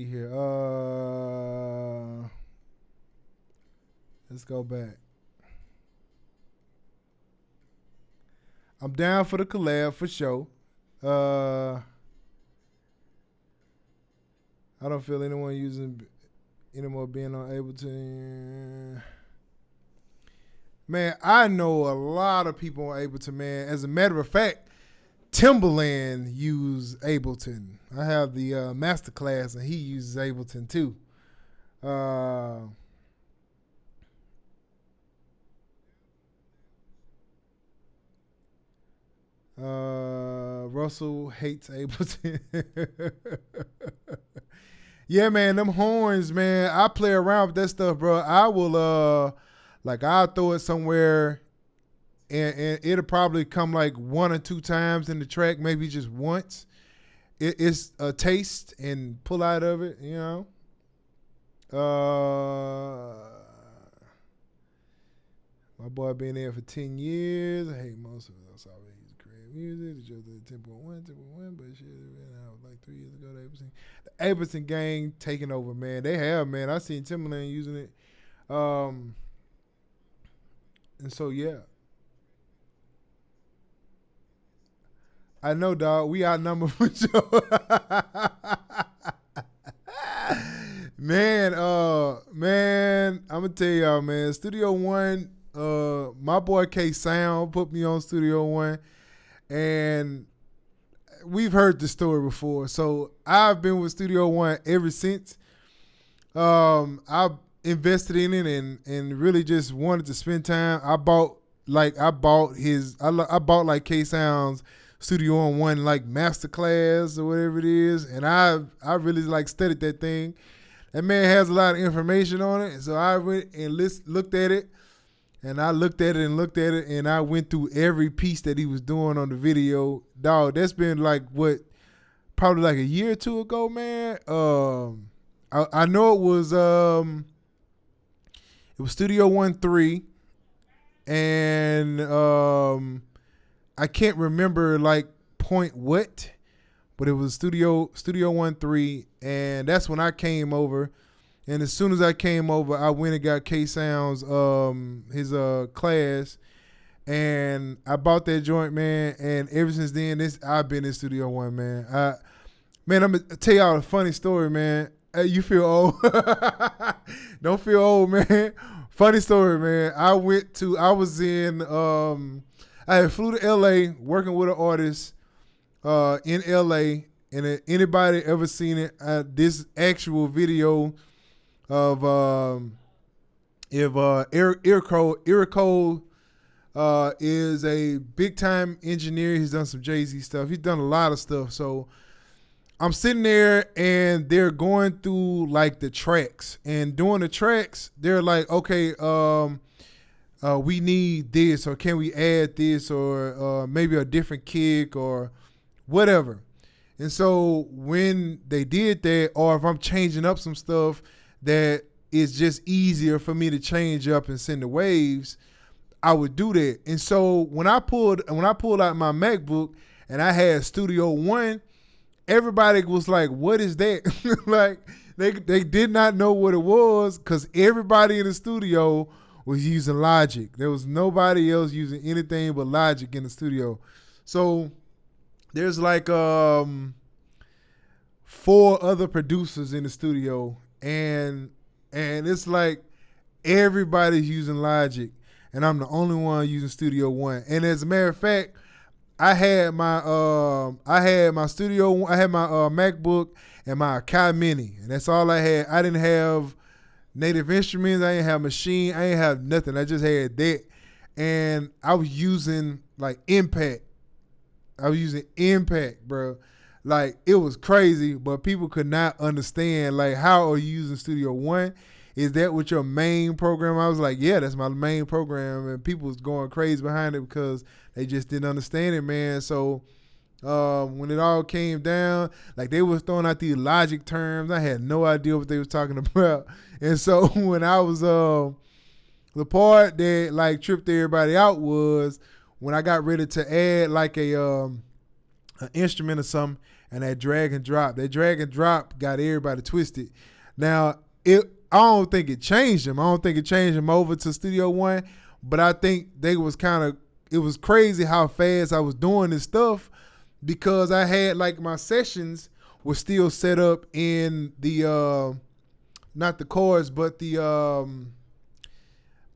go back. I'm down for the collab for sure. I don't feel anyone using anymore being on Ableton. Man, I know a lot of people on Ableton, man. As a matter of fact, Timberland use Ableton. I have the masterclass, and he uses Ableton too. Russell hates Ableton. Yeah, man, them horns, man. I play around with that stuff, bro. I will, I'll throw it somewhere, and it'll probably come like one or two times in the track, maybe just once. It's a taste and pull out of it, you know. My boy been there for 10 years. I hate most of it. I saw he's creating music. The joke that 10.1, but shit, man, like 3 years ago, the Ableton gang taking over, man. They have, man. I seen Timberland using it. And so, yeah. I know, dog. We outnumbered for sure. Man, I'm gonna tell y'all, man. Studio One, my boy K Sound put me on Studio One, and we've heard the story before. So I've been with Studio One ever since. I've invested in it and really just wanted to spend time. I bought like K Sound's Studio One like masterclass or whatever it is, and I really like studied that thing. That man has a lot of information on it, so I went and looked at it, and I looked at it, and I went through every piece that he was doing on the video. Dog, that's been like probably like a year or two ago, man. I know it was Studio One 3, and I can't remember like point what, but it was Studio One 3, and that's when I came over. And as soon as I came over, I went and got K Sound's his class, and I bought that joint, man. And ever since then, I've been in Studio One, man. I'm gonna tell y'all a funny story, man. Hey, you feel old? Don't feel old, man. Funny story, man. I was I had flew to LA working with an artist in LA, and anybody ever seen it? This actual video of if Erico is a big time engineer. He's done some Jay-Z stuff. He's done a lot of stuff. So I'm sitting there and they're going through like the tracks, and doing the tracks, they're like, okay, we need this, or can we add this, or maybe a different kick or whatever. And so when they did that, or if I'm changing up some stuff that is just easier for me to change up and send the waves, I would do that. And so when I pulled out my MacBook and I had Studio One, everybody was like, "What is that?" Like they did not know what it was, because everybody in the studio was using Logic. There was nobody else using anything but Logic in the studio. So there's like 4 other producers in the studio, and it's like everybody's using Logic, and I'm the only one using Studio One. And as a matter of fact, I had my studio, I had my MacBook and my Akai Mini, and that's all I had. I didn't have Native Instruments, I didn't have Machine, I didn't have nothing. I just had that, and I was using like Impact. I was using Impact, bro. Like, it was crazy, but people could not understand, like, how are you using Studio One? Is that what your main program? I was like, yeah, that's my main program. And people was going crazy behind it because they just didn't understand it, man. So when it all came down, like, they was throwing out these Logic terms. I had no idea what they was talking about. And so when I was, the part that, like, tripped everybody out was when I got ready to add, like, an instrument or something, and that drag and drop. That drag and drop got everybody twisted. Now, I don't think it changed them. I don't think it changed them over to Studio One, but I think they was it was crazy how fast I was doing this stuff, because I had, like, my sessions were still set up in the, not the chords, but the,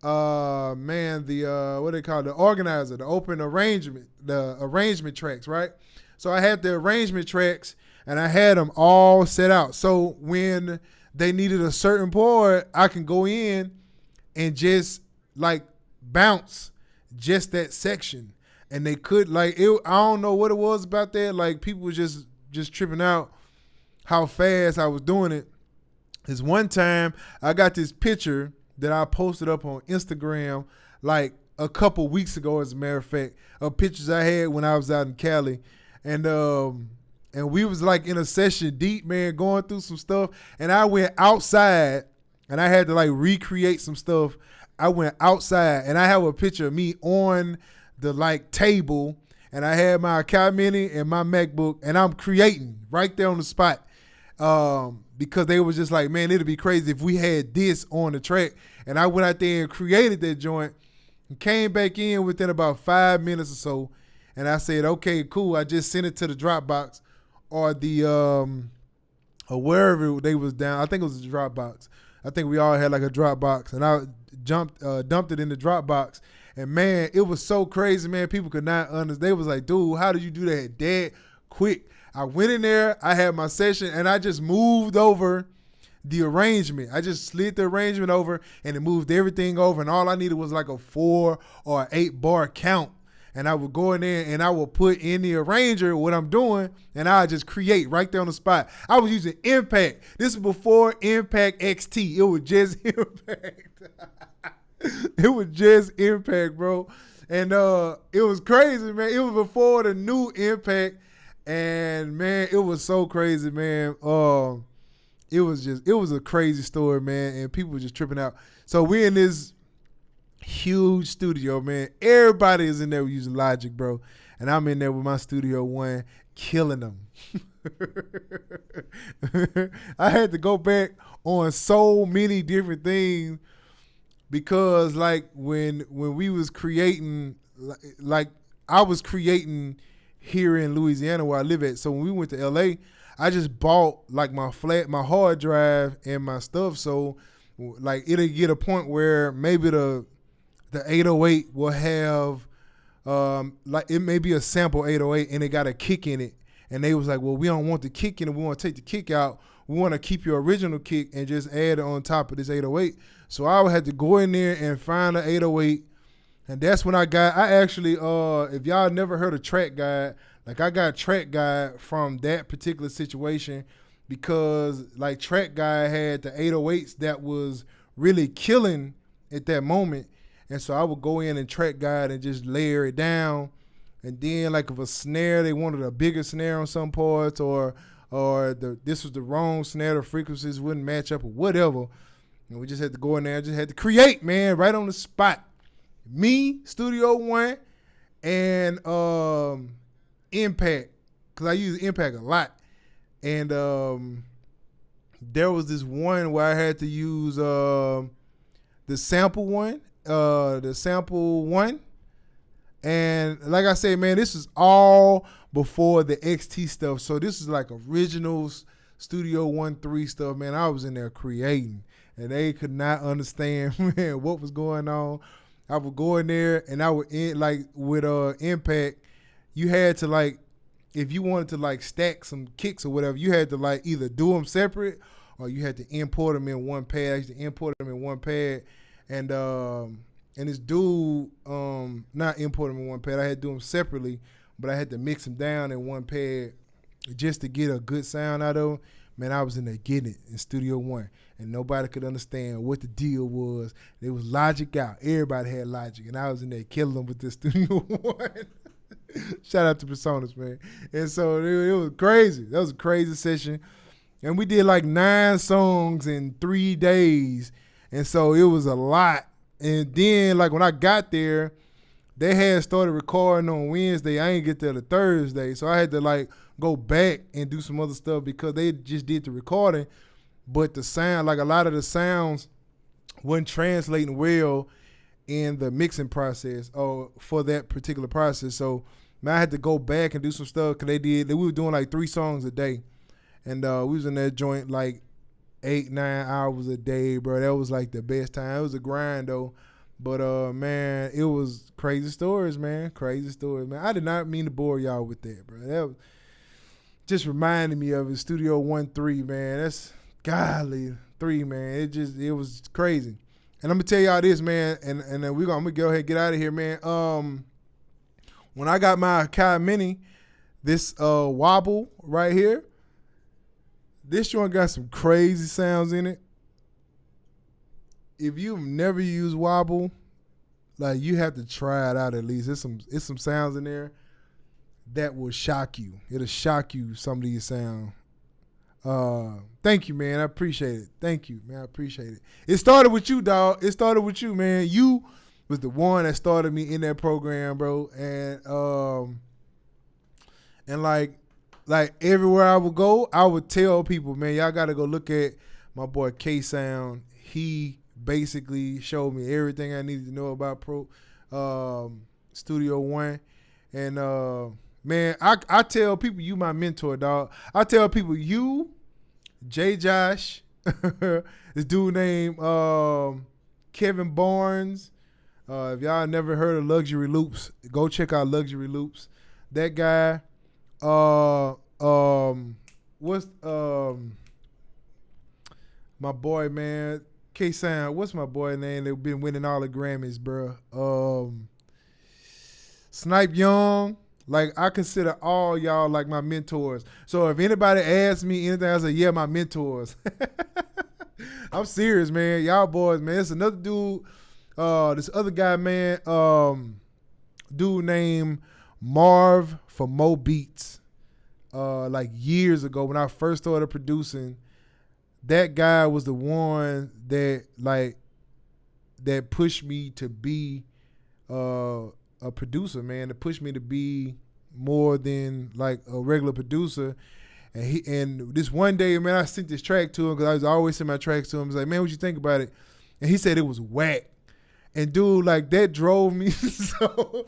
what they call it? The organizer, the open arrangement, the arrangement tracks, right? So I had the arrangement tracks, and I had them all set out. So when they needed a certain part, I can go in and just, like, bounce just that section. And they could, like, I don't know what it was about that. Like, people were just tripping out how fast I was doing it. This one time, I got this picture that I posted up on Instagram, like, a couple weeks ago, as a matter of fact, of pictures I had when I was out in Cali. And we was, like, in a session deep, man, going through some stuff. And I went outside, and I had to, like, recreate some stuff. I went outside, and I have a picture of me on the, like, table, and I had my Akai Mini and my MacBook, and I'm creating right there on the spot. Because they was just like, man, it'd be crazy if we had this on the track. And I went out there and created that joint and came back in within about 5 minutes or so. And I said, okay, cool. I just sent it to the Dropbox or the or wherever they was down. I think it was the Dropbox. I think we all had like a Dropbox, and I dumped it in the Dropbox. And man, it was so crazy, man. People could not understand. They was like, dude, how did you do that quick? I went in there, I had my session, and I just moved over the arrangement. I just slid the arrangement over, and it moved everything over, and all I needed was like a 4 or 8 bar count. And I would go in there and I would put in the arranger what I'm doing, and I just create right there on the spot. I was using Impact. This is before Impact XT. It was just Impact. It was just Impact, bro. And it was crazy, man. It was before the new Impact. And man, it was so crazy, man. It was a crazy story, man. And people were just tripping out. So we're in this huge studio, man. Everybody is in there using Logic, bro. And I'm in there with my Studio One, killing them. I had to go back on so many different things because, like, when we was creating, like, I was creating here in Louisiana where I live at. So when we went to LA, I just bought, like, my hard drive and my stuff. So, like, it'll get a point where maybe the 808 will have like it may be a sample 808 and it got a kick in it, and they was like, well, we don't want the kick in it, we want to take the kick out, we want to keep your original kick and just add it on top of this 808. So I had to go in there and find an 808, and that's when I actually, if y'all never heard of Track Guide, like I got Track Guide from that particular situation, because like Track Guide had the 808s that was really killing at that moment. And so I would go in and Track Guide and just layer it down. And then like if a snare, they wanted a bigger snare on some parts, or this was the wrong snare, the frequencies wouldn't match up or whatever. And we just had to go in there, just had to create, man, right on the spot. Me, Studio One, and Impact, because I use Impact a lot. And there was this one where I had to use the sample one. And like I say, man, this is all before the XT stuff. So this is like original Studio 1.3 stuff, man. I was in there creating, and they could not understand, man, what was going on. I would go in there, and I would like with Impact, you had to like, if you wanted to like stack some kicks or whatever, you had to like either do them separate or you had to import them in one pad. I used to import them in one pad, and this dude, not import them in one pad. I had to do them separately, but I had to mix them down in one pad just to get a good sound out of them. Man, I was in there getting it in Studio One, and nobody could understand what the deal was. It was Logic out. Everybody had Logic, and I was in there killing them with this Studio One. Shout out to Personas, man. And so it was crazy. That was a crazy session. And we did like 9 songs in 3 days. And so it was a lot. And then like when I got there, they had started recording on Wednesday. I ain't get there till Thursday. So I had to like go back and do some other stuff because they just did the recording. But the sound, like a lot of the sounds wasn't translating well in the mixing process or for that particular process. So man, I had to go back and do some stuff because we were doing like 3 songs a day. And we was in that joint like 8-9 hours a day, bro. That was like the best time. It was a grind though. But man, it was crazy stories, man. Crazy stories, man. I did not mean to bore y'all with that, bro. That was just reminded me of it. Studio 1.3, man. That's golly 3, man. It was crazy. And I'm gonna tell y'all this, man, and then I'm gonna go ahead and get out of here, man. When I got my Kai Mini, this wobble right here, this joint got some crazy sounds in it. If you've never used wobble, like you have to try it out at least. It's some sounds in there that will shock you. It'll shock you, some of these sounds. Thank you, man. I appreciate it. Thank you, man. I appreciate it. It started with you, dog. It started with you, man. You was the one that started me in that program, bro. And like everywhere I would go, I would tell people, man, y'all got to go look at my boy K Sound. He basically showed me everything I needed to know about Studio One. And man, I tell people you my mentor, dog. I tell people you, J Josh, this dude named Kevin Barnes. If y'all never heard of Luxury Loops, go check out Luxury Loops. That guy, what's my boy, man, K Sound, what's my boy name? They've been winning all the Grammys, bro. Snipe Young. Like, I consider all y'all like my mentors. So if anybody asks me anything, I say, yeah, my mentors. I'm serious, man. Y'all boys, man. It's another dude, this other guy, man, dude named Marv for Mo Beats. Like years ago when I first started producing, that guy was the one that pushed me to be a producer, man, to push me to be more than like a regular producer. And this one day, man, I sent this track to him because I was always sending my tracks to him. I was like, man, what you think about it? And he said it was whack. And dude, like that drove me into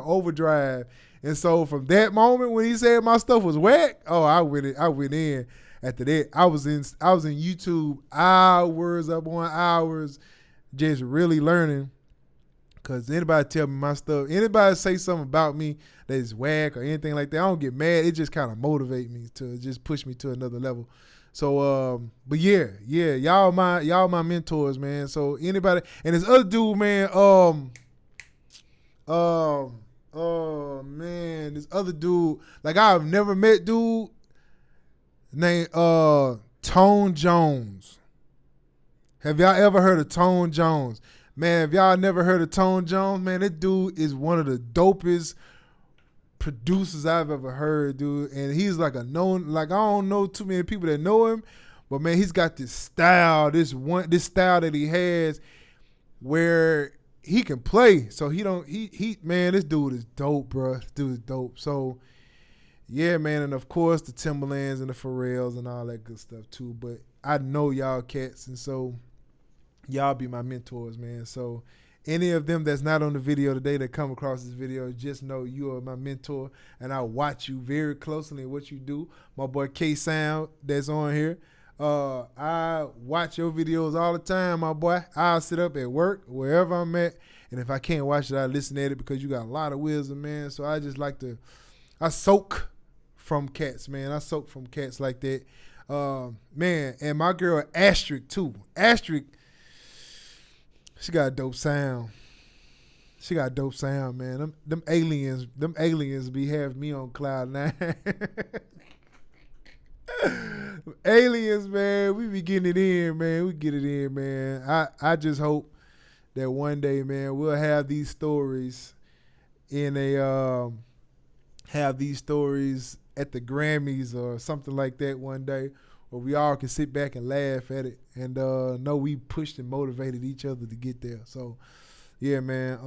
overdrive. And so from that moment when he said my stuff was whack, oh, I went in. After that, I was in YouTube hours upon hours, just really learning. Cause anybody tell me my stuff, anybody say something about me that is whack or anything like that, I don't get mad. It just kind of motivate me to just push me to another level. So, but yeah, y'all my mentors, man. So anybody, and this other dude, man, oh man, this other dude, like I've never met dude named Tone Jones. Have y'all ever heard of Tone Jones? Man, if y'all never heard of Tone Jones, man, that dude is one of the dopest producers I've ever heard, dude. And he's like a known, like I don't know too many people that know him, but man, he's got this style, this style that he has where he can play. So man, this dude is dope, bro. This dude is dope. So yeah, man, and of course the Timberlands and the Pharrells and all that good stuff too. But I know y'all cats, and so y'all be my mentors, man. So any of them that's not on the video today that come across this video, just know you are my mentor, and I watch you very closely in what you do. My boy K Sound that's on here. I watch your videos all the time, my boy. I'll sit up at work, wherever I'm at, and if I can't watch it, I listen at it because you got a lot of wisdom, man. So I just like to, I soak from cats, man. I soak from cats like that. Man, and my girl Asterisk too. Asterisk, she got a dope sound. She got a dope sound, man. Them aliens be having me on cloud nine. Aliens, man, we be getting it in, man. We get it in, man. I just hope that one day, man, we'll have these stories in a have these stories at the Grammys or something like that one day, where we all can sit back and laugh at it and know we pushed and motivated each other to get there. So yeah, man.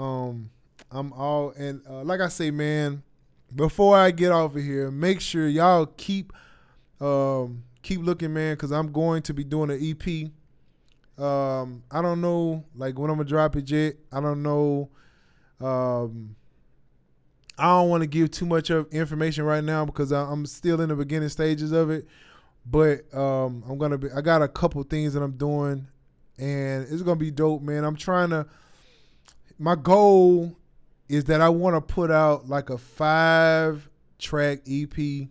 I'm all, and like I say, man, before I get off of here, make sure y'all keep looking, man, because I'm going to be doing an EP. I don't know, like, when I'm gonna drop it yet. I don't know. I don't want to give too much of information right now because I'm still in the beginning stages of it. But I got a couple things that I'm doing, and it's gonna be dope, man. My goal is that I want to put out like a 5-track EP,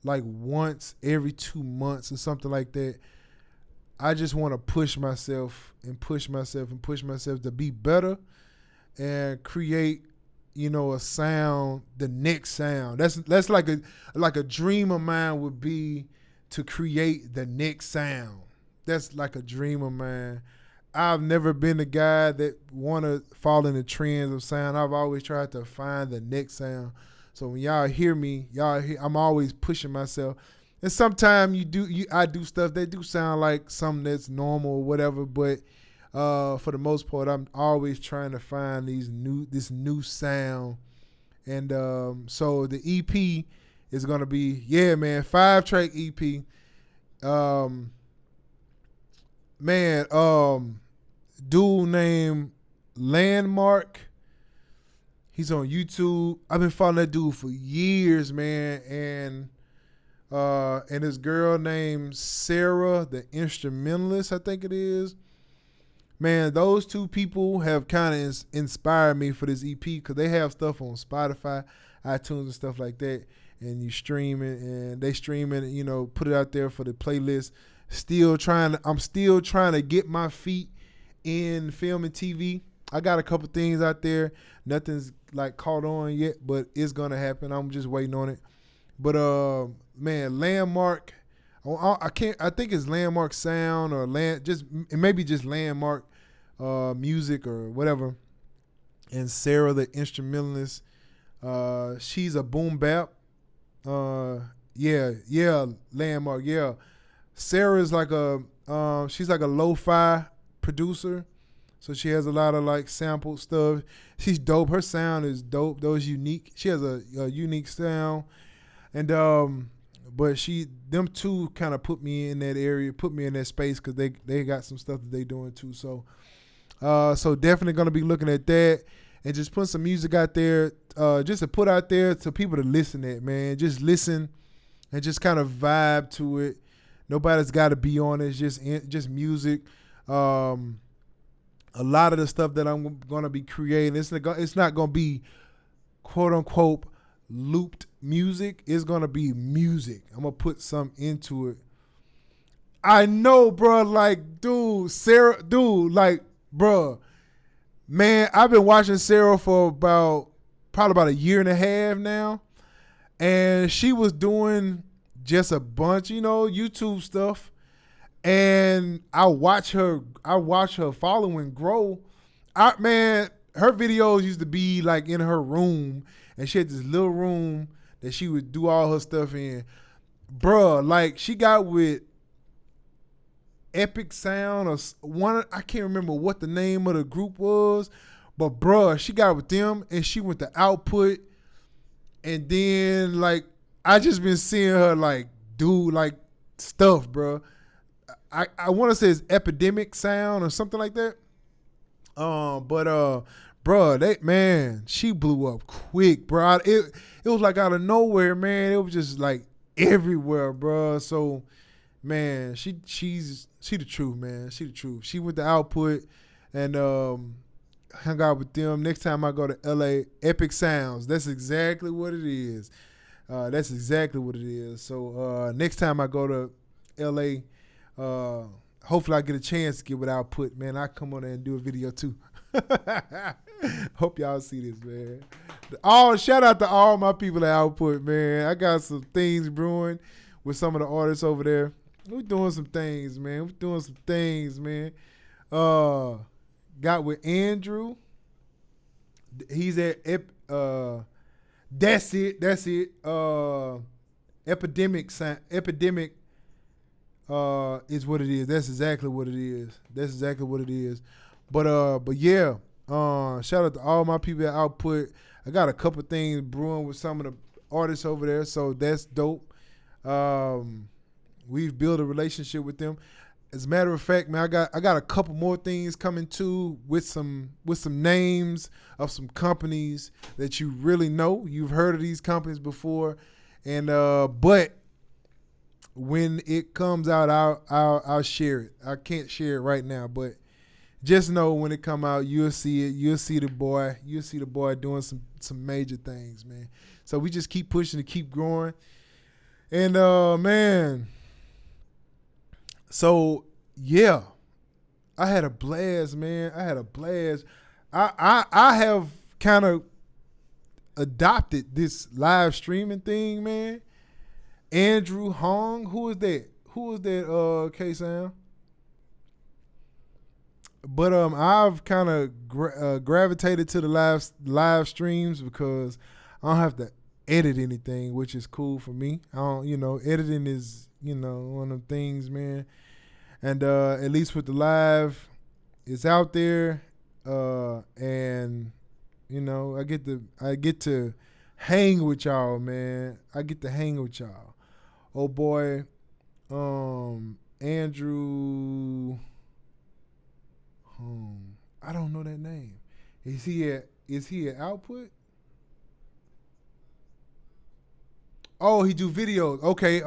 like once every 2 months or something like that. I just want to push myself to be better and create, a sound, the next sound. That's like a dream of mine would be to create the next sound. That's like a dream of mine. I've never been the guy that want to fall in the trends of sound. I've always tried to find the next sound. So when y'all hear me, I'm always pushing myself. And sometimes I do stuff that do sound like something that's normal or whatever, but for the most part, I'm always trying to find this new sound. And so the EP is gonna be, 5-track EP. Dude named Landmark. He's on YouTube. I've been following that dude for years, man. And this girl named Sarah, the instrumentalist, I think it is. Man, those two people have kind of inspired me for this EP because they have stuff on Spotify, iTunes, and stuff like that. And you stream it, and they stream it, put it out there for the playlist. I'm still trying to get my feet in film and TV. I got a couple things out there. Nothing's like caught on yet, but it's gonna happen. I'm just waiting on it. But man, Landmark, I think it's Landmark Sound or maybe just Landmark Music or whatever. And Sarah, the instrumentalist, she's a boom bap. Landmark, yeah. Sarah's like she's like a lo-fi producer. So she has a lot of like sampled stuff. She's dope. Her sound is dope. Though it's unique. She has a unique sound. And but them two kind of put me in that area, put me in that space because they got some stuff that they doing too. So definitely gonna be looking at that and just putting some music out there, just to put out there to people to listen at, man. Just listen and just kind of vibe to it. Nobody's got to be on it. It's just music. a lot of the stuff that I'm gonna be creating, it's not gonna be quote unquote looped music. It's gonna be music. I'm gonna put some into it. I know, bro. Like, dude, Sarah, dude, like, bro, man, I've been watching Sarah for probably about a year and a half now, and she was doing just a bunch, YouTube stuff, and I watch her following grow. Man, her videos used to be like in her room, and she had this little room that she would do all her stuff in. Bruh, like she got with Epic Sound or one, I can't remember what the name of the group was, but bruh, she got with them and she went to Output, and then like I just been seeing her like do like stuff, bruh. I want to say it's Epidemic Sound or something like that. Bruh, she blew up quick, bro. It was like out of nowhere, man. It was just like everywhere, bruh. So, man, she's the truth, man. She the truth. She went to Output and hung out with them. Next time I go to LA, Epic Sounds. That's exactly what it is. That's exactly what it is. So next time I go to LA, hopefully I get a chance to get with Output, man. I come on there and do a video too. Hope y'all see this, man. Shout out to all my people at Output, man. I got some things brewing with some of the artists over there. We're doing some things, man. Got with Andrew. He's at that's it. Epidemic is what it is. That's exactly what it is. But yeah, shout out to all my people at Output. I got a couple things brewing with some of the artists over there, so that's dope. We've built a relationship with them. As a matter of fact, man, I got a couple more things coming too with some names of some companies that you really know. You've heard of these companies before, and but when it comes out, I'll share it. I can't share it right now, but just know when it come out, you'll see it. You'll see the boy doing some major things, man. So we just keep pushing to keep growing, and man. So yeah, I had a blast, man. I have kind of adopted this live streaming thing, man. Andrew Hong, who is that? K-Sam. But I've kind of gravitated to the live streams because I don't have to edit anything, which is cool for me. I don't, editing is, one of them things, man. And at least with the live, it's out there, and I get to hang with y'all, man. Oh boy, Andrew. I don't know that name. Is he at Output? Oh, he do videos. Okay.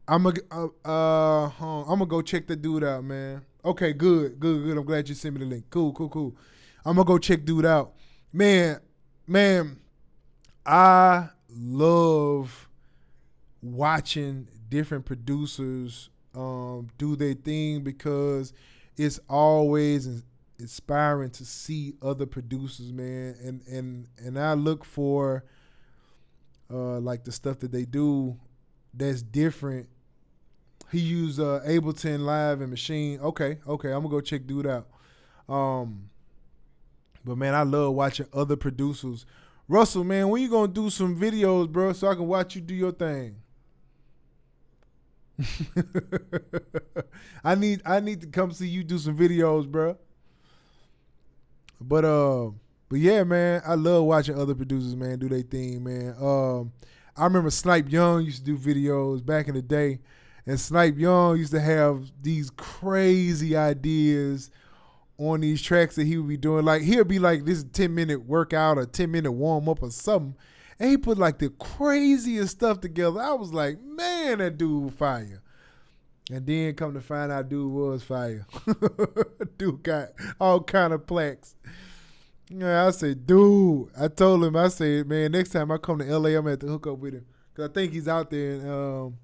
I'm gonna go check the dude out, man. Okay, good. I'm glad you sent me the link. Cool. I'm gonna go check dude out, man. I love watching different producers do their thing because it's always inspiring to see other producers, man. And I look for like the stuff that they do that's different. He used Ableton Live and Machine. Okay, I'm gonna go check dude out. But man, I love watching other producers. Russell, man, when you gonna do some videos, bro, so I can watch you do your thing? I need to come see you do some videos, bro. But yeah, man, I love watching other producers, man, do their thing, man. I remember Snipe Young used to do videos back in the day, and Snipe Young used to have these crazy ideas on these tracks that he would be doing. Like, he'll be like, this is a 10-minute workout or 10-minute warm-up or something, and he put like the craziest stuff together. I was like, man, that dude fire. And then come to find out dude was fire. Dude got all kind of plaques. Yeah, I said, dude. I told him, I said, man, next time I come to LA, I'm gonna have to hook up with him. Cause I think he's out there and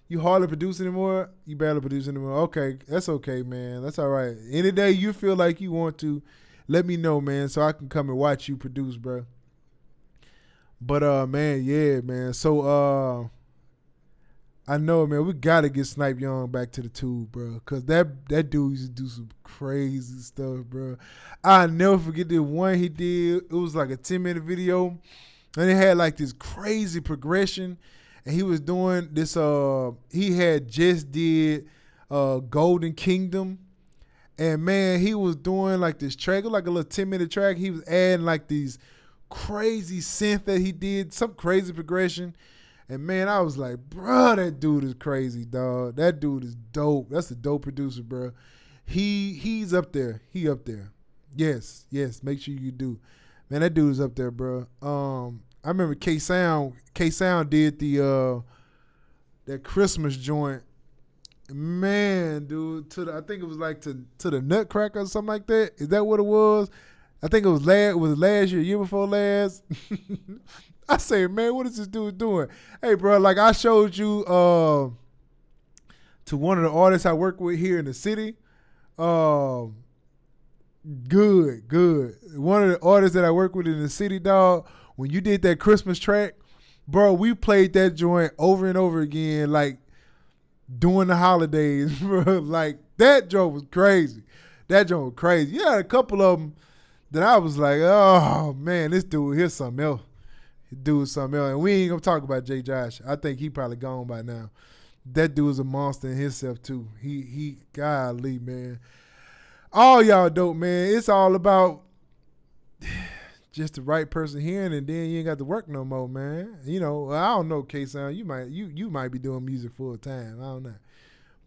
you hardly produce anymore? You barely produce anymore. Okay, that's okay, man. That's all right. Any day you feel like you want to, let me know, man, so I can come and watch you produce, bro. But man, yeah, man. So I know, man, we gotta get Snipe Young back to the tube, bro. Cause that dude used to do some crazy stuff, bro. I'll never forget the one he did. It was like a 10-minute video. And it had like this crazy progression. And he was doing this, he had just did Golden Kingdom. And man, he was doing like this track, like a little 10-minute track. He was adding like these crazy synth that he did, some crazy progression. And man, I was like, bro, that dude is crazy, dog. That dude is dope. That's a dope producer, bro. He's up there. He up there. Yes. Make sure you do. Man, that dude is up there, bro. I remember K Sound did the that Christmas joint. Man, dude, I think it was like to the Nutcracker or something like that. Is that what it was? I think it was last year before last. I say, man, what is this dude doing? Hey, bro, like I showed you to one of the artists I work with here in the city. Good. One of the artists that I work with in the city, dog, when you did that Christmas track, bro, we played that joint over and over again, like during the holidays, bro. Like that joint was crazy. Yeah, a couple of them that I was like, oh, man, this dude, here's something else. And we ain't gonna talk about Jay Josh. I think he probably gone by now. That dude is a monster in himself too. He golly, man. All y'all dope, man. It's all about just the right person hearing, and then you ain't got to work no more, man. You know, I don't know, K-Sound. You might be doing music full time. I don't know.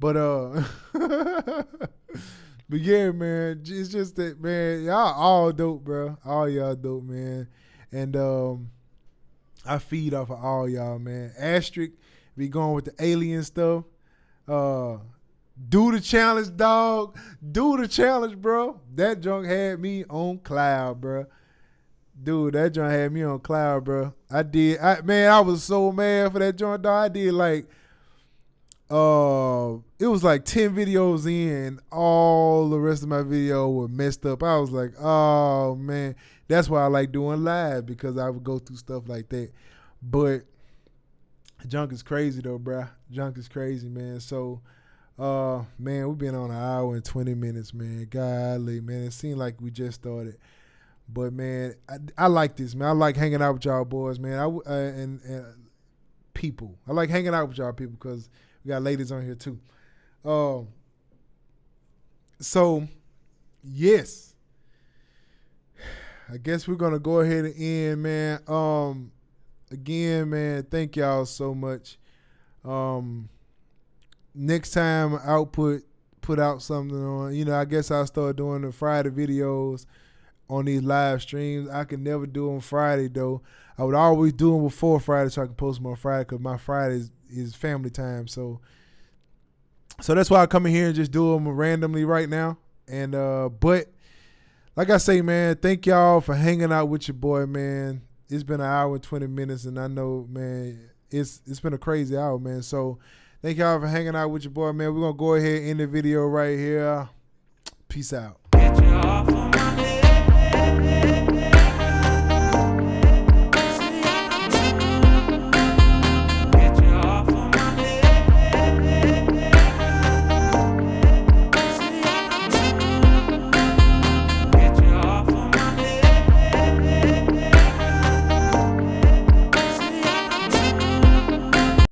But but yeah, man. It's just that, man, y'all all dope, bro. All y'all dope, man. And I feed off of all y'all, man. Asterisk, be going with the alien stuff. Do the challenge, dog. Do the challenge, bro. That junk had me on cloud, bro. Dude, that joint had me on cloud, bro. I was so mad for that joint, dog. I did like, it was like 10 videos in. All the rest of my video were messed up. I was like, oh, man. That's why I like doing live, because I would go through stuff like that. But junk is crazy, though, bro. Junk is crazy, man. So, man, we've been on an hour and 20 minutes, man. Golly, man. It seemed like we just started. But, man, I like this, man. I like hanging out with y'all boys, man. And people. I like hanging out with y'all people because we got ladies on here, too. So, yes. I guess we're going to go ahead and end, man. Again, man, thank y'all so much. Next time put out something on, I guess I'll start doing the Friday videos on these live streams. I can never do them Friday, though. I would always do them before Friday so I can post them on Friday, because my Friday is family time. So that's why I come in here and just do them randomly right now. And but like I say, man, thank y'all for hanging out with your boy, man. It's been an hour and 20 minutes, and I know, man, it's been a crazy hour, man. So thank y'all for hanging out with your boy, man. We're going to go ahead and end the video right here. Peace out.